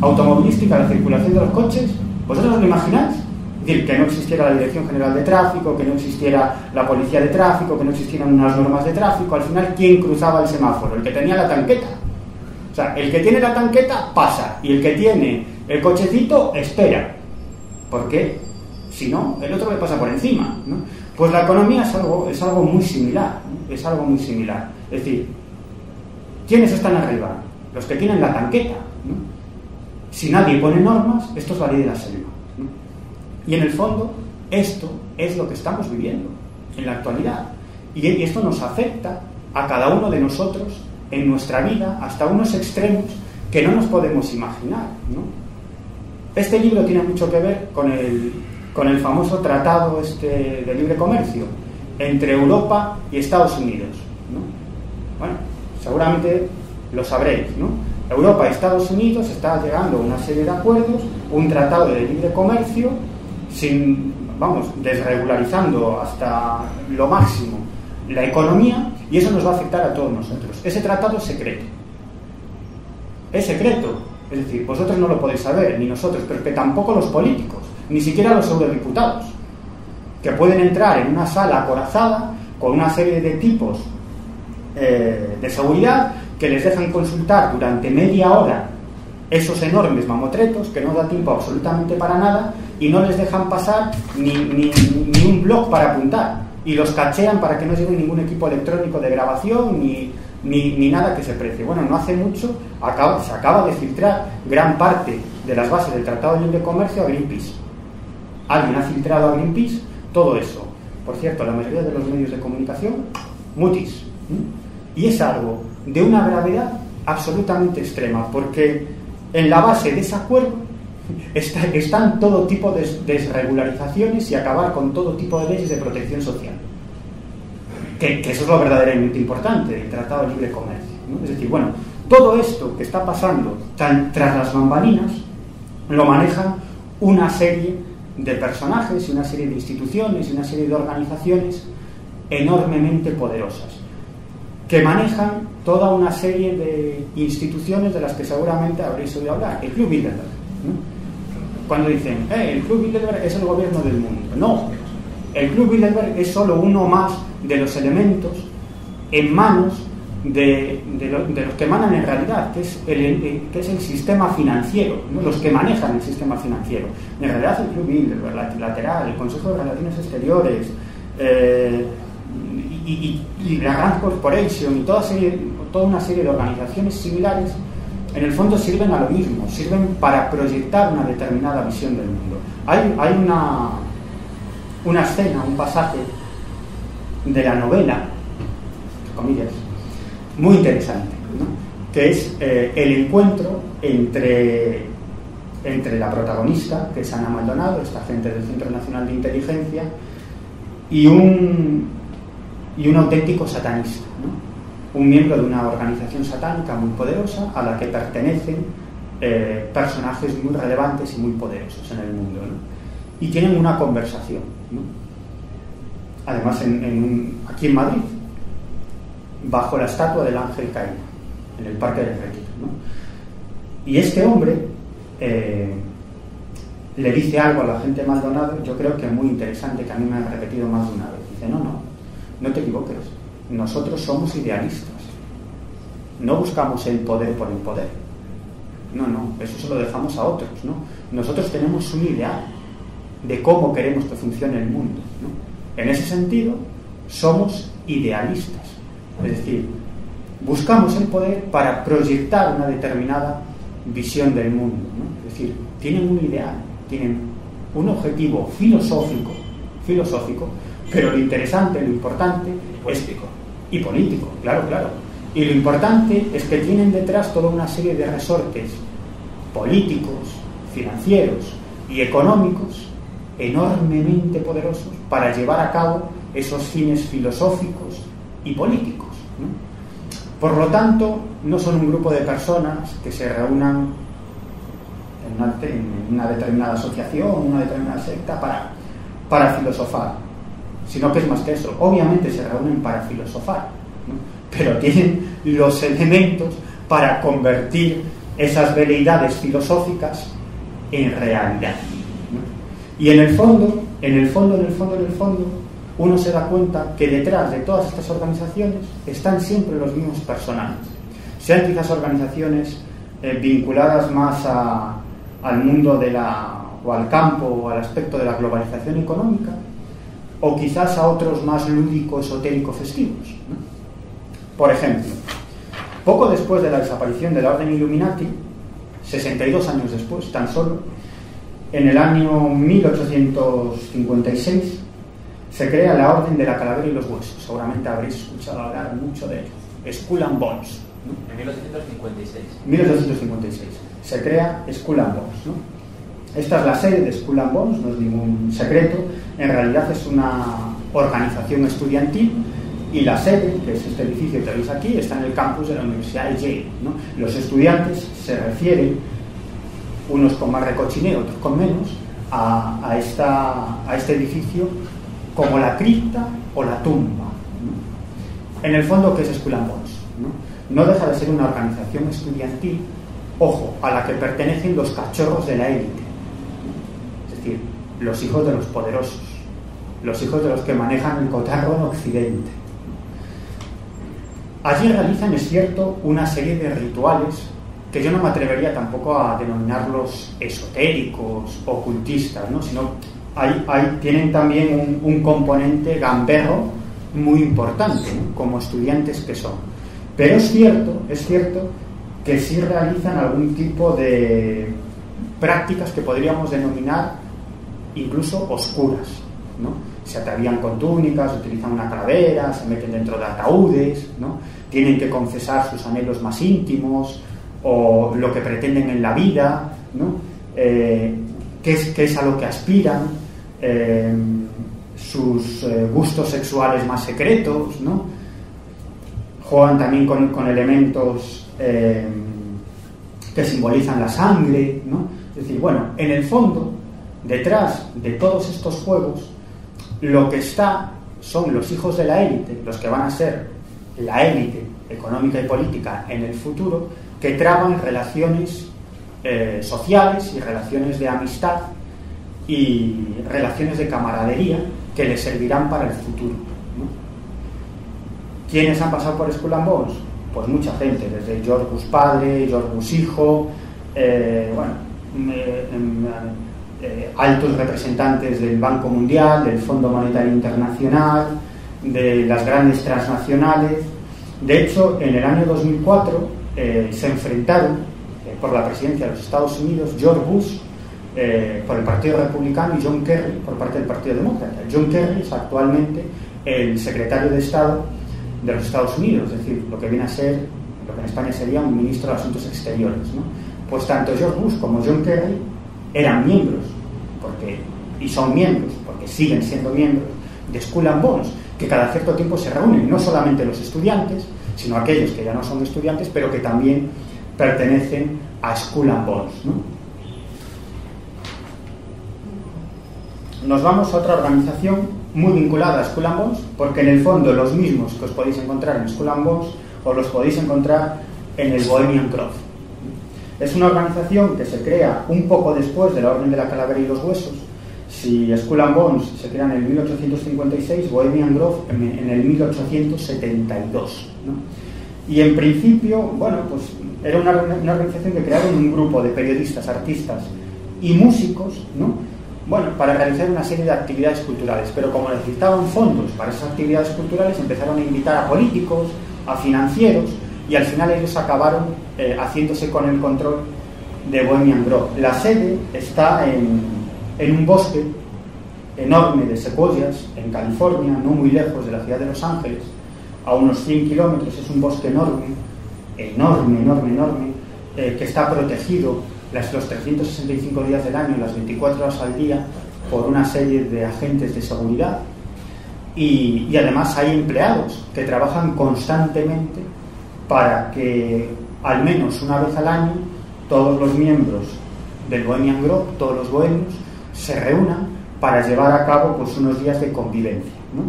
automovilística, la circulación de los coches? ¿Vosotros os lo imagináis? Es decir, que no existiera la Dirección General de Tráfico, que no existiera la Policía de Tráfico, que no existieran unas normas de tráfico. Al final, ¿quién cruzaba el semáforo? El que tenía la tanqueta. O sea, el que tiene la tanqueta pasa y el que tiene el cochecito espera. ¿Por qué? Si no, el otro le pasa por encima, ¿no? Pues la economía es algo muy similar, ¿no? Es algo muy similar. Es decir, ¿quiénes están arriba? Los que tienen la tanqueta, ¿no? Si nadie pone normas, esto es la ley de la selva, ¿no? Y en el fondo, esto es lo que estamos viviendo en la actualidad. Y esto nos afecta a cada uno de nosotros en nuestra vida hasta unos extremos que no nos podemos imaginar, ¿no? Este libro tiene mucho que ver con el famoso tratado de libre comercio entre Europa y Estados Unidos, ¿no? Bueno, seguramente lo sabréis, ¿no? Europa y Estados Unidos están llegando a una serie de acuerdos, un tratado de libre comercio, desregularizando hasta lo máximo la economía, y eso nos va a afectar a todos nosotros. Ese tratado es secreto. Es secreto. Es decir, vosotros no lo podéis saber, ni nosotros, pero que tampoco los políticos, ni siquiera los eurodiputados, que pueden entrar en una sala acorazada con una serie de tipos de seguridad que les dejan consultar durante media hora esos enormes mamotretos que no da tiempo absolutamente para nada y no les dejan pasar ni un blog para apuntar y los cachean para que no lleven ningún equipo electrónico de grabación ni nada que se precie. Bueno, no hace mucho se acaba de filtrar gran parte de las bases del Tratado de Libre Comercio a Greenpeace. Alguien ha filtrado a Greenpeace todo eso. Por cierto, la mayoría de los medios de comunicación, mutis. Y es algo de una gravedad absolutamente extrema, porque en la base de ese acuerdo están todo tipo de desregularizaciones y acabar con todo tipo de leyes de protección social. Que eso es lo verdaderamente importante del Tratado de Libre Comercio, ¿no? Es decir, bueno, todo esto que está pasando tras las bambalinas lo manejan una serie de personajes y una serie de instituciones y una serie de organizaciones enormemente poderosas que manejan toda una serie de instituciones de las que seguramente habréis oído hablar. El Club Bilderberg, ¿no? Cuando dicen, el Club Bilderberg es el gobierno del mundo. No, el Club Bilderberg es solo uno más de los elementos en manos de los que emanan en realidad, que es el sistema financiero, ¿no? Los que manejan el sistema financiero. En realidad el Club Bilderberg, la Trilateral, el Consejo de Relaciones Exteriores, y la Rand Corporation y toda una serie de organizaciones similares, en el fondo sirven a lo mismo, sirven para proyectar una determinada visión del mundo. Hay una escena, un pasaje de la novela, entre comillas, muy interesante, ¿no? Que es el encuentro entre la protagonista, que es Ana Maldonado, esta agente del Centro Nacional de Inteligencia, y un auténtico satanista, ¿no? Un miembro de una organización satánica muy poderosa a la que pertenecen personajes muy relevantes y muy poderosos en el mundo, ¿no? Y tienen una conversación, ¿no? Además aquí en Madrid, bajo la estatua del Ángel Caído, en el Parque del Retiro, ¿no? Y este hombre le dice algo a la gente Maldonado, yo creo que muy interesante, que a mí me han repetido más de una vez. Dice, no te equivoques, nosotros somos idealistas, no buscamos el poder por el poder, no, eso se lo dejamos a otros, ¿no? Nosotros tenemos un ideal de cómo queremos que funcione el mundo, ¿no? En ese sentido somos idealistas, es decir, buscamos el poder para proyectar una determinada visión del mundo, ¿no? Es decir, tienen un ideal, tienen un objetivo filosófico, pero lo interesante, lo importante y político, claro. Y lo importante es que tienen detrás toda una serie de resortes políticos, financieros y económicos enormemente poderosos para llevar a cabo esos fines filosóficos y políticos, ¿no? Por lo tanto, no son un grupo de personas que se reúnan en una determinada asociación, una determinada secta para filosofar, sino que es más que eso. Obviamente se reúnen para filosofar, ¿no? Pero tienen los elementos para convertir esas veleidades filosóficas en realidad, ¿no? Y en el fondo, uno se da cuenta que detrás de todas estas organizaciones están siempre los mismos personajes, sean quizás organizaciones vinculadas más al mundo o al campo o al aspecto de la globalización económica, o quizás a otros más lúdico, esotérico, festivos, ¿no? Por ejemplo, poco después de la desaparición de la Orden Illuminati, 62 años después, tan solo, en el año 1856, se crea la Orden de la Calavera y los Huesos. Seguramente habréis escuchado hablar mucho de ello. Skull and Bones, ¿no? En 1856. 1856. Se crea Skull and Bones, ¿no? Esta es la sede de Skull and Bones, no es ningún secreto. En realidad es una organización estudiantil y la sede, que es este edificio que veis aquí, está en el campus de la Universidad de Yale, ¿no? Los estudiantes se refieren, unos con más recochineo, otros con menos, a este edificio como la cripta o la tumba, ¿no? En el fondo, ¿qué es Skull and Bones? No deja de ser una organización estudiantil, ojo, a la que pertenecen los cachorros de la élite, es decir, los hijos de los poderosos, los hijos de los que manejan el cotarro en Occidente. Allí realizan, es cierto, una serie de rituales que yo no me atrevería tampoco a denominarlos esotéricos, ocultistas, ¿no? Sino tienen también un componente gamberro muy importante, ¿no? Como estudiantes que son. Pero es cierto que sí realizan algún tipo de prácticas que podríamos denominar incluso oscuras, ¿no? Se atavían con túnicas, utilizan una calavera, se meten dentro de ataúdes, ¿no? Tienen que confesar sus anhelos más íntimos o lo que pretenden en la vida, ¿no? Qué es a lo que aspiran, sus gustos sexuales más secretos, ¿no? juegan también con elementos que simbolizan la sangre, ¿no? Es decir, bueno, en el fondo, detrás de todos estos juegos, lo que está son los hijos de la élite, los que van a ser la élite económica y política en el futuro, que traban relaciones sociales y relaciones de amistad y relaciones de camaradería que les servirán para el futuro, ¿no? ¿Quiénes han pasado por Skull and Bones? Pues mucha gente, desde George Bush padre, George Bush hijo, altos representantes del Banco Mundial, del Fondo Monetario Internacional, de las grandes transnacionales. De hecho, en el año 2004 se enfrentaron por la presidencia de los Estados Unidos George Bush por el Partido Republicano y John Kerry por parte del Partido Demócrata. John Kerry es actualmente el secretario de Estado de los Estados Unidos, es decir, lo que viene a ser, lo que en España sería un ministro de Asuntos Exteriores, ¿no? Pues tanto George Bush como John Kerry eran miembros, y son miembros, porque siguen siendo miembros de Skull and Bones, que cada cierto tiempo se reúnen, no solamente los estudiantes, sino aquellos que ya no son estudiantes, pero que también pertenecen a Skull and Bones, ¿no? Nos vamos a otra organización muy vinculada a Skull and Bones, porque en el fondo los mismos que os podéis encontrar en Skull and Bones os los podéis encontrar en el Bohemian Grove. Es una organización que se crea un poco después de la Orden de la Calavera y los Huesos. Si Skull and Bones se crea en el 1856, Bohemian Grove en el 1872, ¿no? Y en principio, bueno, pues era una organización que crearon un grupo de periodistas, artistas y músicos, ¿no? Bueno, para realizar una serie de actividades culturales, pero como necesitaban fondos para esas actividades culturales, empezaron a invitar a políticos, a financieros, y al final ellos acabaron haciéndose con el control de Bohemian Grove. La sede está en un bosque enorme de secuoyas en California, no muy lejos de la ciudad de Los Ángeles, a unos 100 kilómetros. Es un bosque enorme, que está protegido los 365 días del año, las 24 horas al día, por una serie de agentes de seguridad, y además hay empleados que trabajan constantemente para que al menos una vez al año todos los miembros del Bohemian Grove, todos los bohemios, se reúnan para llevar a cabo pues unos días de convivencia, ¿no?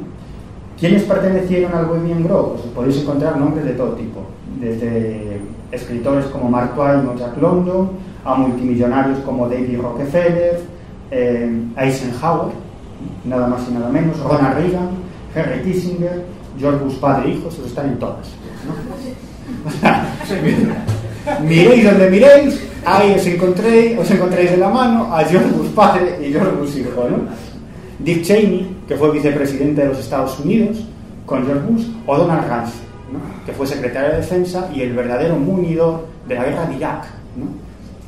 ¿Quiénes pertenecieron al Bohemian Grove? Pues podéis encontrar nombres de todo tipo, desde escritores como Mark Twain o Jack London, a multimillonarios como David Rockefeller, Eisenhower, nada más y nada menos, Ronald Reagan, Henry Kissinger, George Bush padre e hijo, esos están en todas, ¿no? Miréis donde miréis, ahí os encontréis de la mano a George Bush padre y George Bush hijo, ¿no? Dick Cheney, que fue vicepresidente de los Estados Unidos con George Bush, o Donald Rumsfeld, ¿no? Que fue secretario de Defensa y el verdadero munidor de la guerra de Irak, ¿no?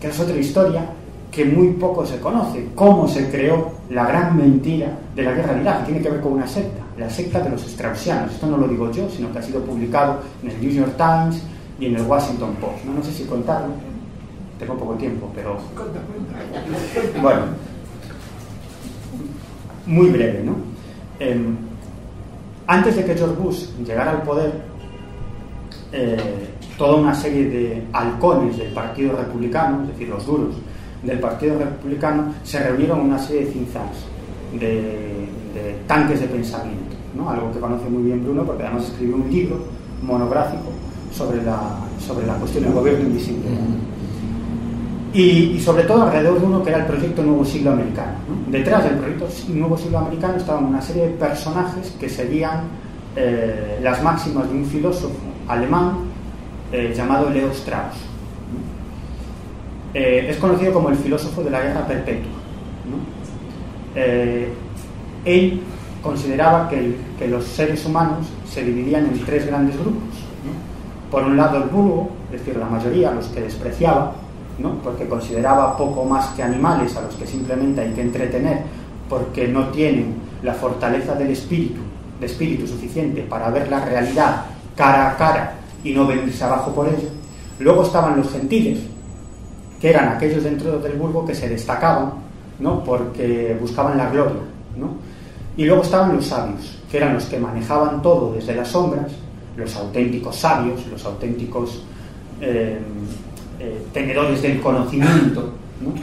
Que es otra historia que muy poco se conoce, cómo se creó la gran mentira de la guerra de Irak, que tiene que ver con una secta, la secta de los straussianos. Esto no lo digo yo, sino que ha sido publicado en el New York Times y en el Washington Post. No sé si contarlo, tengo poco tiempo, pero bueno, muy breve, ¿no? Antes de que George Bush llegara al poder, toda una serie de halcones del Partido Republicano, es decir, los duros del Partido Republicano, se reunieron en una serie de think tanks, de tanques de pensamiento, ¿no? Algo que conoce muy bien Bruno, porque además escribió un libro monográfico sobre la cuestión del gobierno invisible, ¿no? Y sobre todo alrededor de uno que era el proyecto Nuevo Siglo Americano, ¿no? Detrás del proyecto Nuevo Siglo Americano estaban una serie de personajes que seguían las máximas de un filósofo alemán llamado Leo Strauss, ¿no? Es conocido como el filósofo de la guerra perpetua, ¿no? Él consideraba que los seres humanos se dividían en tres grandes grupos, ¿no? Por un lado el vulgo, es decir, la mayoría, los que despreciaba, ¿no? Porque consideraba poco más que animales a los que simplemente hay que entretener porque no tienen la fortaleza del espíritu suficiente para ver la realidad cara a cara y no venirse abajo por ello. Luego estaban los gentiles, que eran aquellos dentro del vulgo que se destacaban, ¿no? Porque buscaban la gloria, ¿no? Y luego estaban los sabios, que eran los que manejaban todo desde las sombras los auténticos sabios, los auténticos tenedores del conocimiento, ¿no?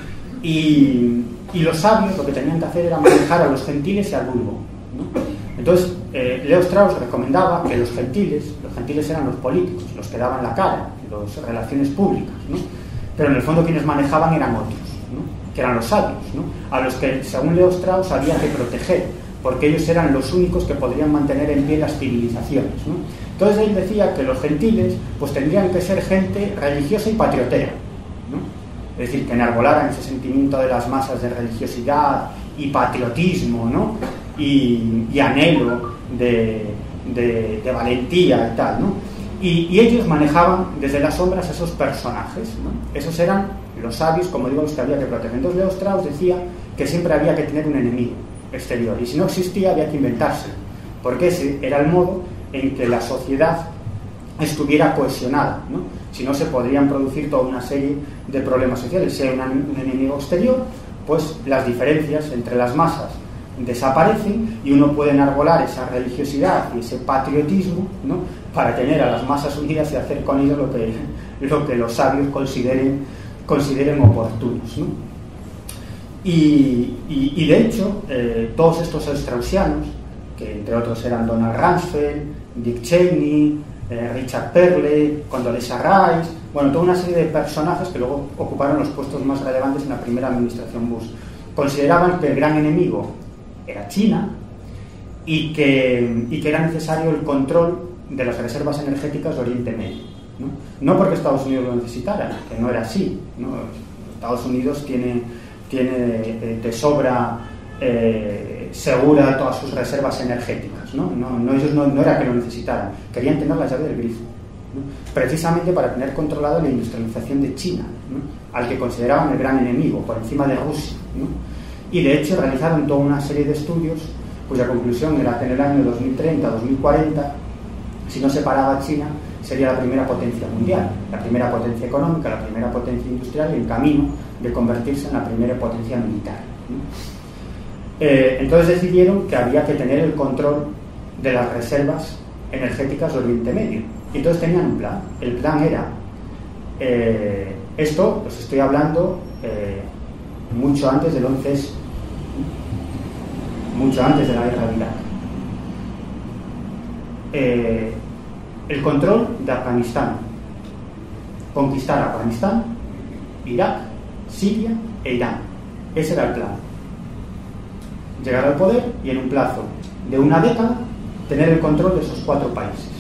Y los sabios lo que tenían que hacer era manejar a los gentiles y al vulgo, ¿no? Entonces, Leo Strauss recomendaba que los gentiles eran los políticos, los que daban la cara, las relaciones públicas, ¿no? Pero en el fondo quienes manejaban eran otros, ¿no? Que eran los sabios, ¿no? A los que, según Leo Strauss, había que proteger, porque ellos eran los únicos que podrían mantener en pie las civilizaciones, ¿no? Entonces él decía que los gentiles pues tendrían que ser gente religiosa y patriotera, ¿no? Es decir, que enarbolaran ese sentimiento de las masas de religiosidad y patriotismo, ¿no? Y anhelo de valentía y tal, ¿no? Y ellos manejaban desde las sombras esos personajes, ¿no? Esos eran los sabios, como digo, los que había que proteger. Entonces Leo Strauss decía que siempre había que tener un enemigo exterior, y si no existía había que inventárselo, porque ese era el modo en que la sociedad estuviera cohesionada, ¿no? Si no, se podrían producir toda una serie de problemas sociales. Si hay un enemigo exterior, pues las diferencias entre las masas desaparecen y uno puede enarbolar esa religiosidad y ese patriotismo, ¿no? Para tener a las masas unidas y hacer con ellos lo que los sabios consideren oportunos, ¿no? Y de hecho, todos estos straussianos, que entre otros eran Donald Rumsfeld, Dick Cheney, Richard Perle, Condoleezza Rice, bueno, toda una serie de personajes que luego ocuparon los puestos más relevantes en la primera administración Bush, consideraban que el gran enemigo era China y que era necesario el control de las reservas energéticas de Oriente Medio, ¿no? No porque Estados Unidos lo necesitara, que no era así, ¿no? Estados Unidos tiene de sobra segura todas sus reservas energéticas, ¿no? Ellos no era que lo necesitaran, querían tener la llave del grifo, ¿no? Precisamente para tener controlado la industrialización de China, ¿no? Al que consideraban el gran enemigo, por encima de Rusia, ¿no? Y de hecho realizaron toda una serie de estudios cuya conclusión era que en el año 2030-2040, si no se paraba a China, sería la primera potencia mundial, la primera potencia económica, la primera potencia industrial, y en camino de convertirse en la primera potencia militar, ¿no? Entonces decidieron que había que tener el control de las reservas energéticas de Oriente Medio. Y entonces tenían un plan. El plan era, esto os estoy hablando mucho antes del 11S, mucho antes de la guerra de Irak. El control de Afganistán, conquistar Afganistán, Irak, Siria e Irán. Ese era el plan. Llegar al poder y en un plazo de una década tener el control de esos 4 países,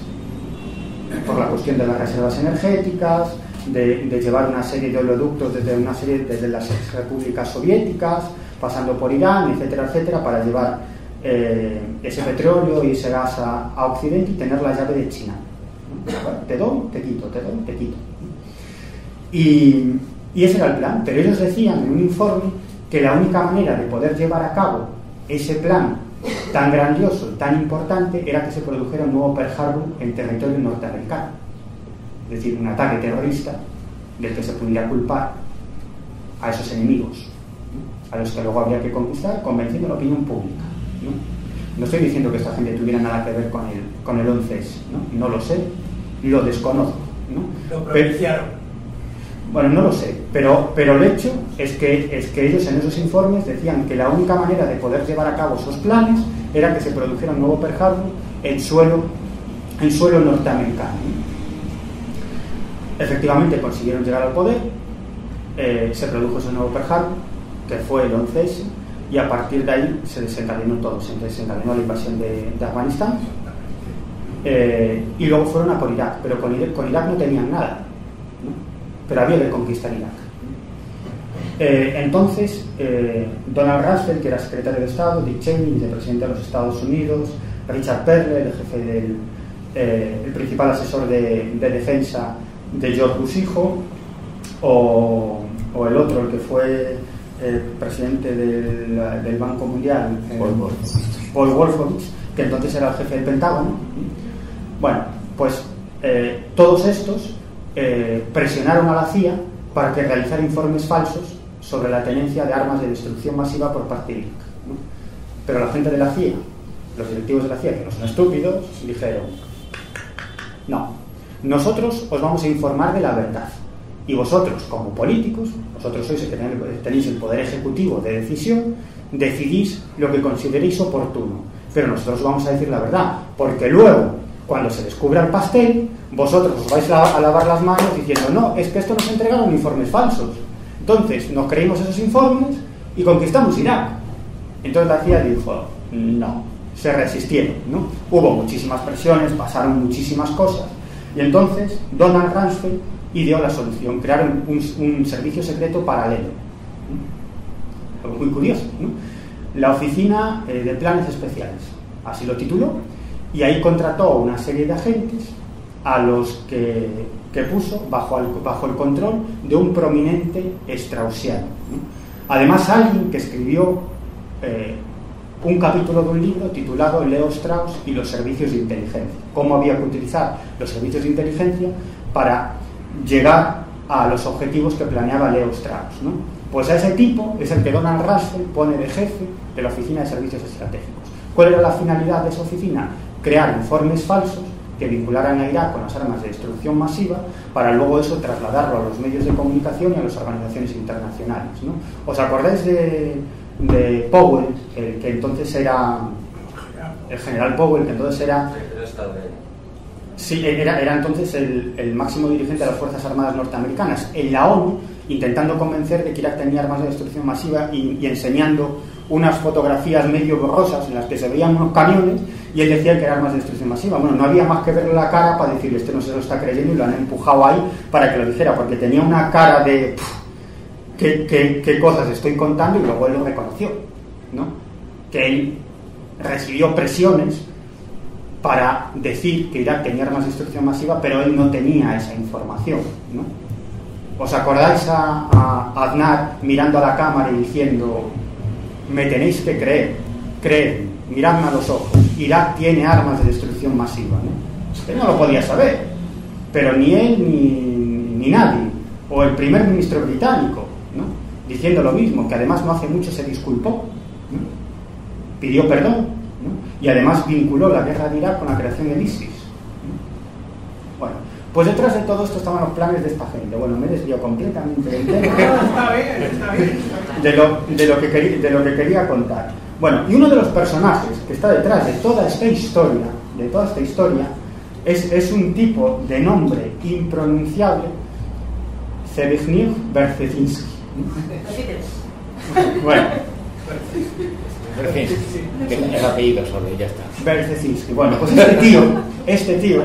por la cuestión de las reservas energéticas, de llevar una serie de oleoductos desde las repúblicas soviéticas, pasando por Irán, etcétera, etcétera, para llevar ese petróleo y ese gas a Occidente y tener la llave de China. Te doy, te quito, te doy, te quito. Y ese era el plan, pero ellos decían en un informe que la única manera de poder llevar a cabo ese plan tan grandioso y tan importante era que se produjera un nuevo Pearl Harbor en territorio norteamericano, es decir, un ataque terrorista del que se pudiera culpar a esos enemigos, ¿no? A los que luego habría que conquistar convenciendo a la opinión pública, ¿no? No estoy diciendo que esta gente tuviera nada que ver con el 11S, ¿no? No lo sé, lo desconozco, ¿no? Lo propiciaron. Bueno, no lo sé, pero el hecho es que ellos en esos informes decían que la única manera de poder llevar a cabo esos planes era que se produjera un nuevo Pearl Harbor en suelo norteamericano. Efectivamente consiguieron llegar al poder, se produjo ese nuevo Pearl Harbor, que fue el 11S, y a partir de ahí se desencadenó todo, se desencadenó la invasión de Afganistán, y luego fueron a por Irak, pero con Irak no tenían nada, ¿no? Pero había que conquistar Irak. Entonces, Donald Rumsfeld, que era secretario de Estado, Dick Cheney, vicepresidente de los Estados Unidos, Richard Perle, el jefe el principal asesor de defensa de George Bush hijo, o el otro, el que fue presidente del Banco Mundial, Paul Wolfowitz, que entonces era el jefe del Pentágono. Bueno, pues todos estos presionaron a la CIA para que realizara informes falsos sobre la tenencia de armas de destrucción masiva por parte de Irak, ¿no? Pero la gente de la CIA, los directivos de la CIA, que no son estúpidos, dijeron: No, nosotros os vamos a informar de la verdad. Y vosotros, como políticos, vosotros sois el que tenéis el poder ejecutivo de decisión, decidís lo que consideréis oportuno. Pero nosotros vamos a decir la verdad, porque luego, cuando se descubra el pastel, vosotros os vais a lavar las manos diciendo, no, es que esto nos entregaron informes falsos. Entonces, nos creímos esos informes y conquistamos Irak. Entonces la CIA dijo, no, se resistieron, ¿no? Hubo muchísimas presiones, pasaron muchísimas cosas. Y entonces Donald Rumsfeld ideó la solución, crearon un servicio secreto paralelo. Algo muy curioso, ¿no? La Oficina de Planes Especiales, así lo tituló, y ahí contrató una serie de agentes a los que puso bajo el control de un prominente straussiano, ¿no? Además, alguien que escribió un capítulo de un libro titulado Leo Strauss y los servicios de inteligencia, cómo había que utilizar los servicios de inteligencia para llegar a los objetivos que planeaba Leo Strauss, ¿no? Pues a ese tipo es el que Donald Rumsfeld pone de jefe de la Oficina de Servicios Estratégicos. ¿Cuál era la finalidad de esa oficina? Crear informes falsos que vincularan a Irak con las armas de destrucción masiva para luego eso trasladarlo a los medios de comunicación y a las organizaciones internacionales, ¿no? ¿Os acordáis de Powell, el que entonces era el general Powell, que entonces era sí, era entonces el máximo dirigente de las Fuerzas Armadas norteamericanas en la ONU, intentando convencer de que Irak tenía armas de destrucción masiva y enseñando unas fotografías medio borrosas en las que se veían unos camiones y él decía que eran armas de destrucción masiva? Bueno, no había más que verle la cara para decirle, este no se lo está creyendo, y lo han empujado ahí para que lo dijera, porque tenía una cara de ¿qué cosas estoy contando? Y luego él lo reconoció, ¿no? Que él recibió presiones para decir que Irak tenía armas de destrucción masiva, pero él no tenía esa información, ¿no? ¿Os acordáis a Aznar mirando a la cámara y diciendo, me tenéis que creer, miradme a los ojos, Irak tiene armas de destrucción masiva, ¿no? Él no lo podía saber, pero ni él ni nadie, o el primer ministro británico, ¿no? Diciendo lo mismo, que además no hace mucho se disculpó, ¿no? Pidió perdón, ¿no? Y además vinculó la guerra de Irak con la creación del ISIS, ¿no? Bueno, pues detrás de todo esto estaban los planes de esta gente. Bueno, me desvío completamente del tema. Está bien. De lo que quería contar. Bueno, y uno de los personajes que está detrás de toda esta historia, es un tipo de nombre impronunciable, Zbigniew Brzezinski. Bueno, el apellido solo, ya está. Brzezinski. Bueno, pues este tío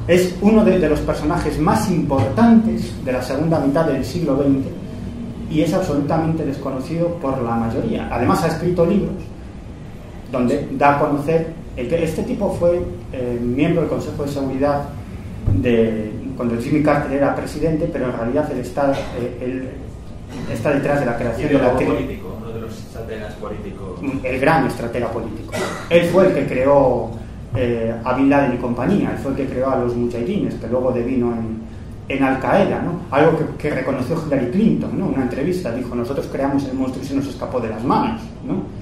es uno de los personajes más importantes de la segunda mitad del siglo XX y es absolutamente desconocido por la mayoría. Además ha escrito libros donde da a conocer que este tipo fue miembro del Consejo de Seguridad cuando Jimmy Carter era presidente, pero en realidad él está detrás de la creación de la político, uno de los estrategas políticos. El gran estratega político. Él fue el que creó a Bin Laden y compañía, él fue el que creó a los mujahidines, que luego devino en Al Qaeda, ¿no? Algo que reconoció Hillary Clinton, ¿no? Una entrevista dijo, nosotros creamos el monstruo y se nos escapó de las manos, ¿no?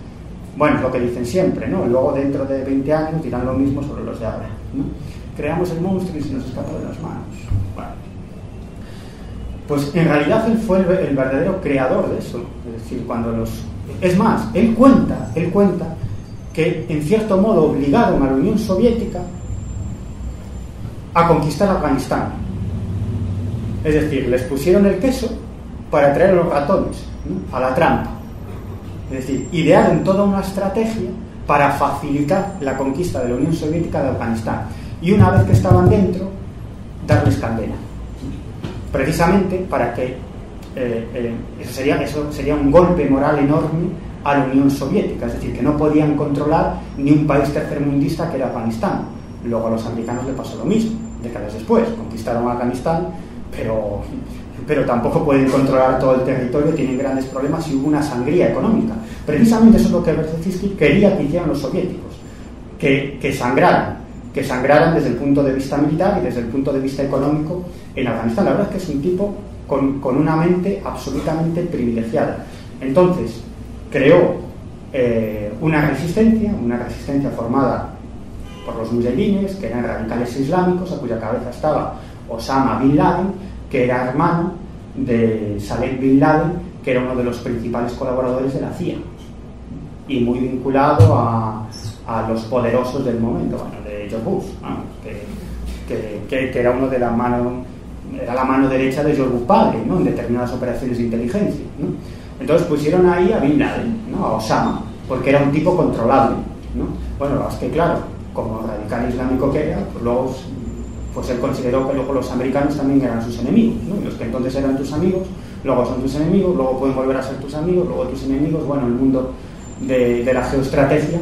Bueno, es lo que dicen siempre, ¿no? Luego dentro de 20 años dirán lo mismo sobre los de ahora, ¿no? Creamos el monstruo y se nos escapó de las manos. Bueno, pues en realidad él fue el verdadero creador de eso. Es decir, es más, él cuenta que en cierto modo obligaron a la Unión Soviética a conquistar Afganistán. Es decir, les pusieron el queso para traer a los ratones, ¿no? A la trampa. Es decir, idearon toda una estrategia para facilitar la conquista de la Unión Soviética de Afganistán. Y una vez que estaban dentro, darles candela. Precisamente para que eso sería un golpe moral enorme a la Unión Soviética. Es decir, que no podían controlar ni un país tercermundista que era Afganistán. Luego a los americanos le pasó lo mismo, décadas después. Conquistaron Afganistán, pero tampoco pueden controlar todo el territorio, tienen grandes problemas y hubo una sangría económica. Precisamente eso es lo que Brzezinski quería que hicieran los soviéticos, que sangraran desde el punto de vista militar y desde el punto de vista económico en Afganistán. La verdad es que es un tipo con una mente absolutamente privilegiada. Entonces, creó una resistencia formada por los mujahidines, que eran radicales islámicos, a cuya cabeza estaba Osama Bin Laden, que era hermano de Saleh Bin Laden, que era uno de los principales colaboradores de la CIA y muy vinculado a los poderosos del momento, bueno, de George Bush, que era uno de la mano derecha de George Bush padre, ¿no?, en determinadas operaciones de inteligencia, ¿no? Entonces pusieron ahí a Bin Laden, ¿no?, a Osama, porque era un tipo controlable, ¿no? Bueno, es que claro, como radical islámico que era, pues luego pues él consideró que luego los americanos también eran sus enemigos, ¿no? Y los que entonces eran tus amigos, luego son tus enemigos, luego pueden volver a ser tus amigos, luego tus enemigos. Bueno, el mundo de la geoestrategia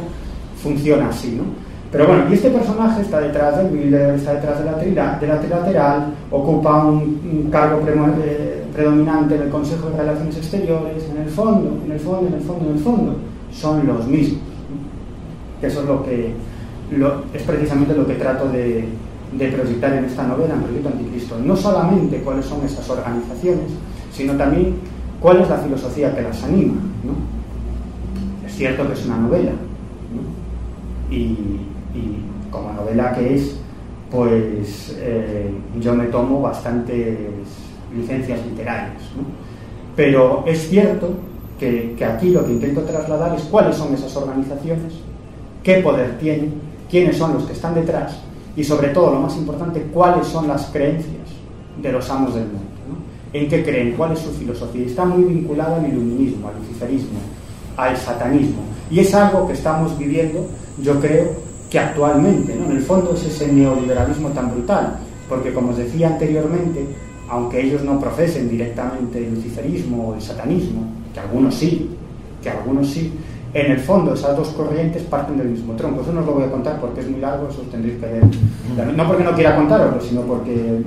funciona así, ¿no? Pero bueno, y este personaje está detrás del Bilder, está detrás de la trilateral, ocupa un cargo predominante en el Consejo de Relaciones Exteriores. En el fondo, son los mismos, ¿no? Eso es es precisamente lo que trato de proyectar en esta novela, en Proyecto Anticristo. No solamente cuáles son esas organizaciones, sino también cuál es la filosofía que las anima, ¿no? Es cierto que es una novela, ¿no? Y como novela que es, pues yo me tomo bastantes licencias literarias, ¿no? Pero es cierto que aquí lo que intento trasladar es cuáles son esas organizaciones, qué poder tienen, quiénes son los que están detrás y, sobre todo, lo más importante, cuáles son las creencias de los amos del mundo, ¿no? En qué creen, cuál es su filosofía. Está muy vinculada al iluminismo, al luciferismo, al satanismo, y es algo que estamos viviendo, yo creo, que actualmente, ¿no? En el fondo es ese neoliberalismo tan brutal, porque, como os decía anteriormente, aunque ellos no profesen directamente el luciferismo o el satanismo, que algunos sí, en el fondo esas dos corrientes parten del mismo tronco. Eso no os lo voy a contar porque es muy largo, eso os tendréis que ver. No porque no quiera contaroslo, sino porque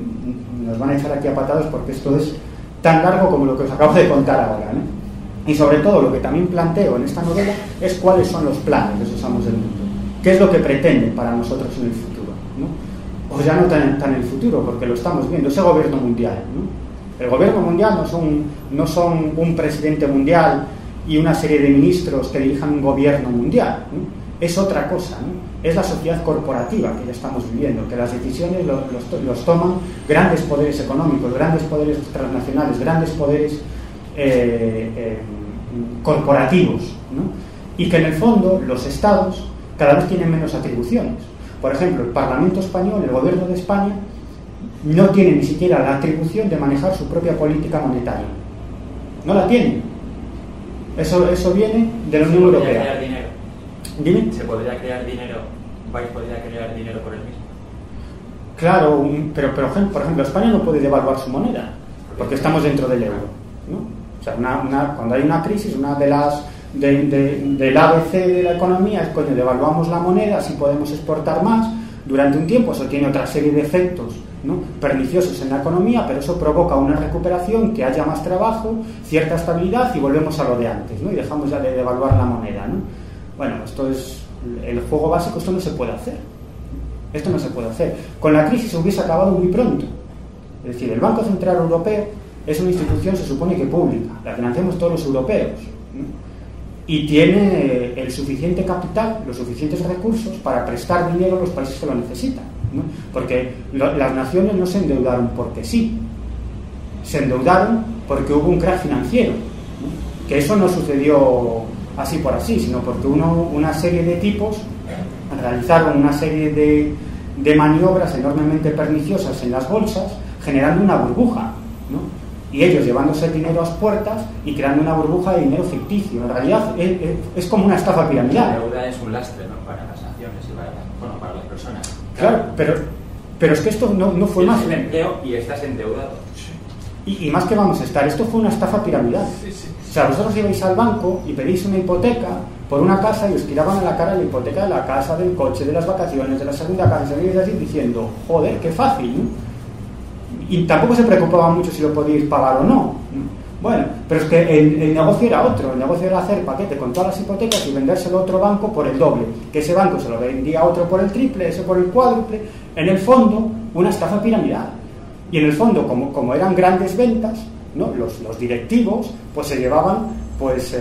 nos van a echar aquí a patadas, porque esto es tan largo como lo que os acabo de contar ahora, ¿no? Y sobre todo lo que también planteo en esta novela es cuáles son los planes de esos amos del mundo, qué es lo que pretenden para nosotros en el futuro, ¿no? O ya no tan en el futuro, porque lo estamos viendo, ese gobierno mundial, ¿no? El gobierno mundial no son un presidente mundial y una serie de ministros que dirijan un gobierno mundial, ¿no? Es otra cosa, ¿no? Es la sociedad corporativa que ya estamos viviendo, que las decisiones los toman grandes poderes económicos, grandes poderes transnacionales, grandes poderes corporativos, ¿no? Y que en el fondo los estados cada vez tienen menos atribuciones. Por ejemplo, el Parlamento español, el gobierno de España, no tiene ni siquiera la atribución de manejar su propia política monetaria. No la tiene. Eso viene de la Unión Europea. ¿Se podría crear dinero? ¿Dime? ¿Se podría crear dinero? ¿Un país podría crear dinero por él mismo? Claro, pero por ejemplo, España no puede devaluar su moneda, porque estamos dentro del euro, ¿no? O sea, cuando hay una crisis, una de las del ABC de la economía es, coño, devaluamos la moneda, así podemos exportar más. Durante un tiempo eso tiene otra serie de efectos, ¿no?, perniciosos en la economía, pero eso provoca una recuperación, que haya más trabajo, cierta estabilidad, y volvemos a lo de antes, ¿no? Y dejamos ya de devaluar la moneda, ¿no? Bueno, esto es el juego básico. Esto no se puede hacer. Con la crisis se hubiese acabado muy pronto. Es decir, el Banco Central Europeo es una institución, se supone que pública, la financiamos todos los europeos, ¿no? Y tiene el suficiente capital, los suficientes recursos para prestar dinero a los países que lo necesitan, ¿no? Porque las naciones no se endeudaron porque sí, se endeudaron porque hubo un crack financiero, ¿no? Que eso no sucedió así por así, sino porque una serie de tipos realizaron una serie de maniobras enormemente perniciosas en las bolsas, generando una burbuja, ¿no? Y ellos llevándose el dinero a las puertas y creando una burbuja de dinero ficticio. En realidad es como una estafa piramidal. La deuda es un lastre, ¿no?, para las naciones y para las personas. Claro, pero es que esto no fue más... Tienes el empleo y estás endeudado. Y más que vamos a estar, esto fue una estafa piramidal. Sí. O sea, vosotros ibais al banco y pedís una hipoteca por una casa y os tiraban a la cara la hipoteca de la casa, del coche, de las vacaciones, de la segunda casa, y así diciendo, joder, qué fácil, ¿no? Y tampoco se preocupaban mucho si lo podíais pagar o no. Bueno, pero es que el negocio era otro. El negocio era hacer paquete con todas las hipotecas y vendérselo a otro banco por el doble, que ese banco se lo vendía a otro por el triple, ese por el cuádruple. En el fondo, una estafa piramidal. Y en el fondo, como eran grandes ventas, ¿no?, los directivos pues se llevaban pues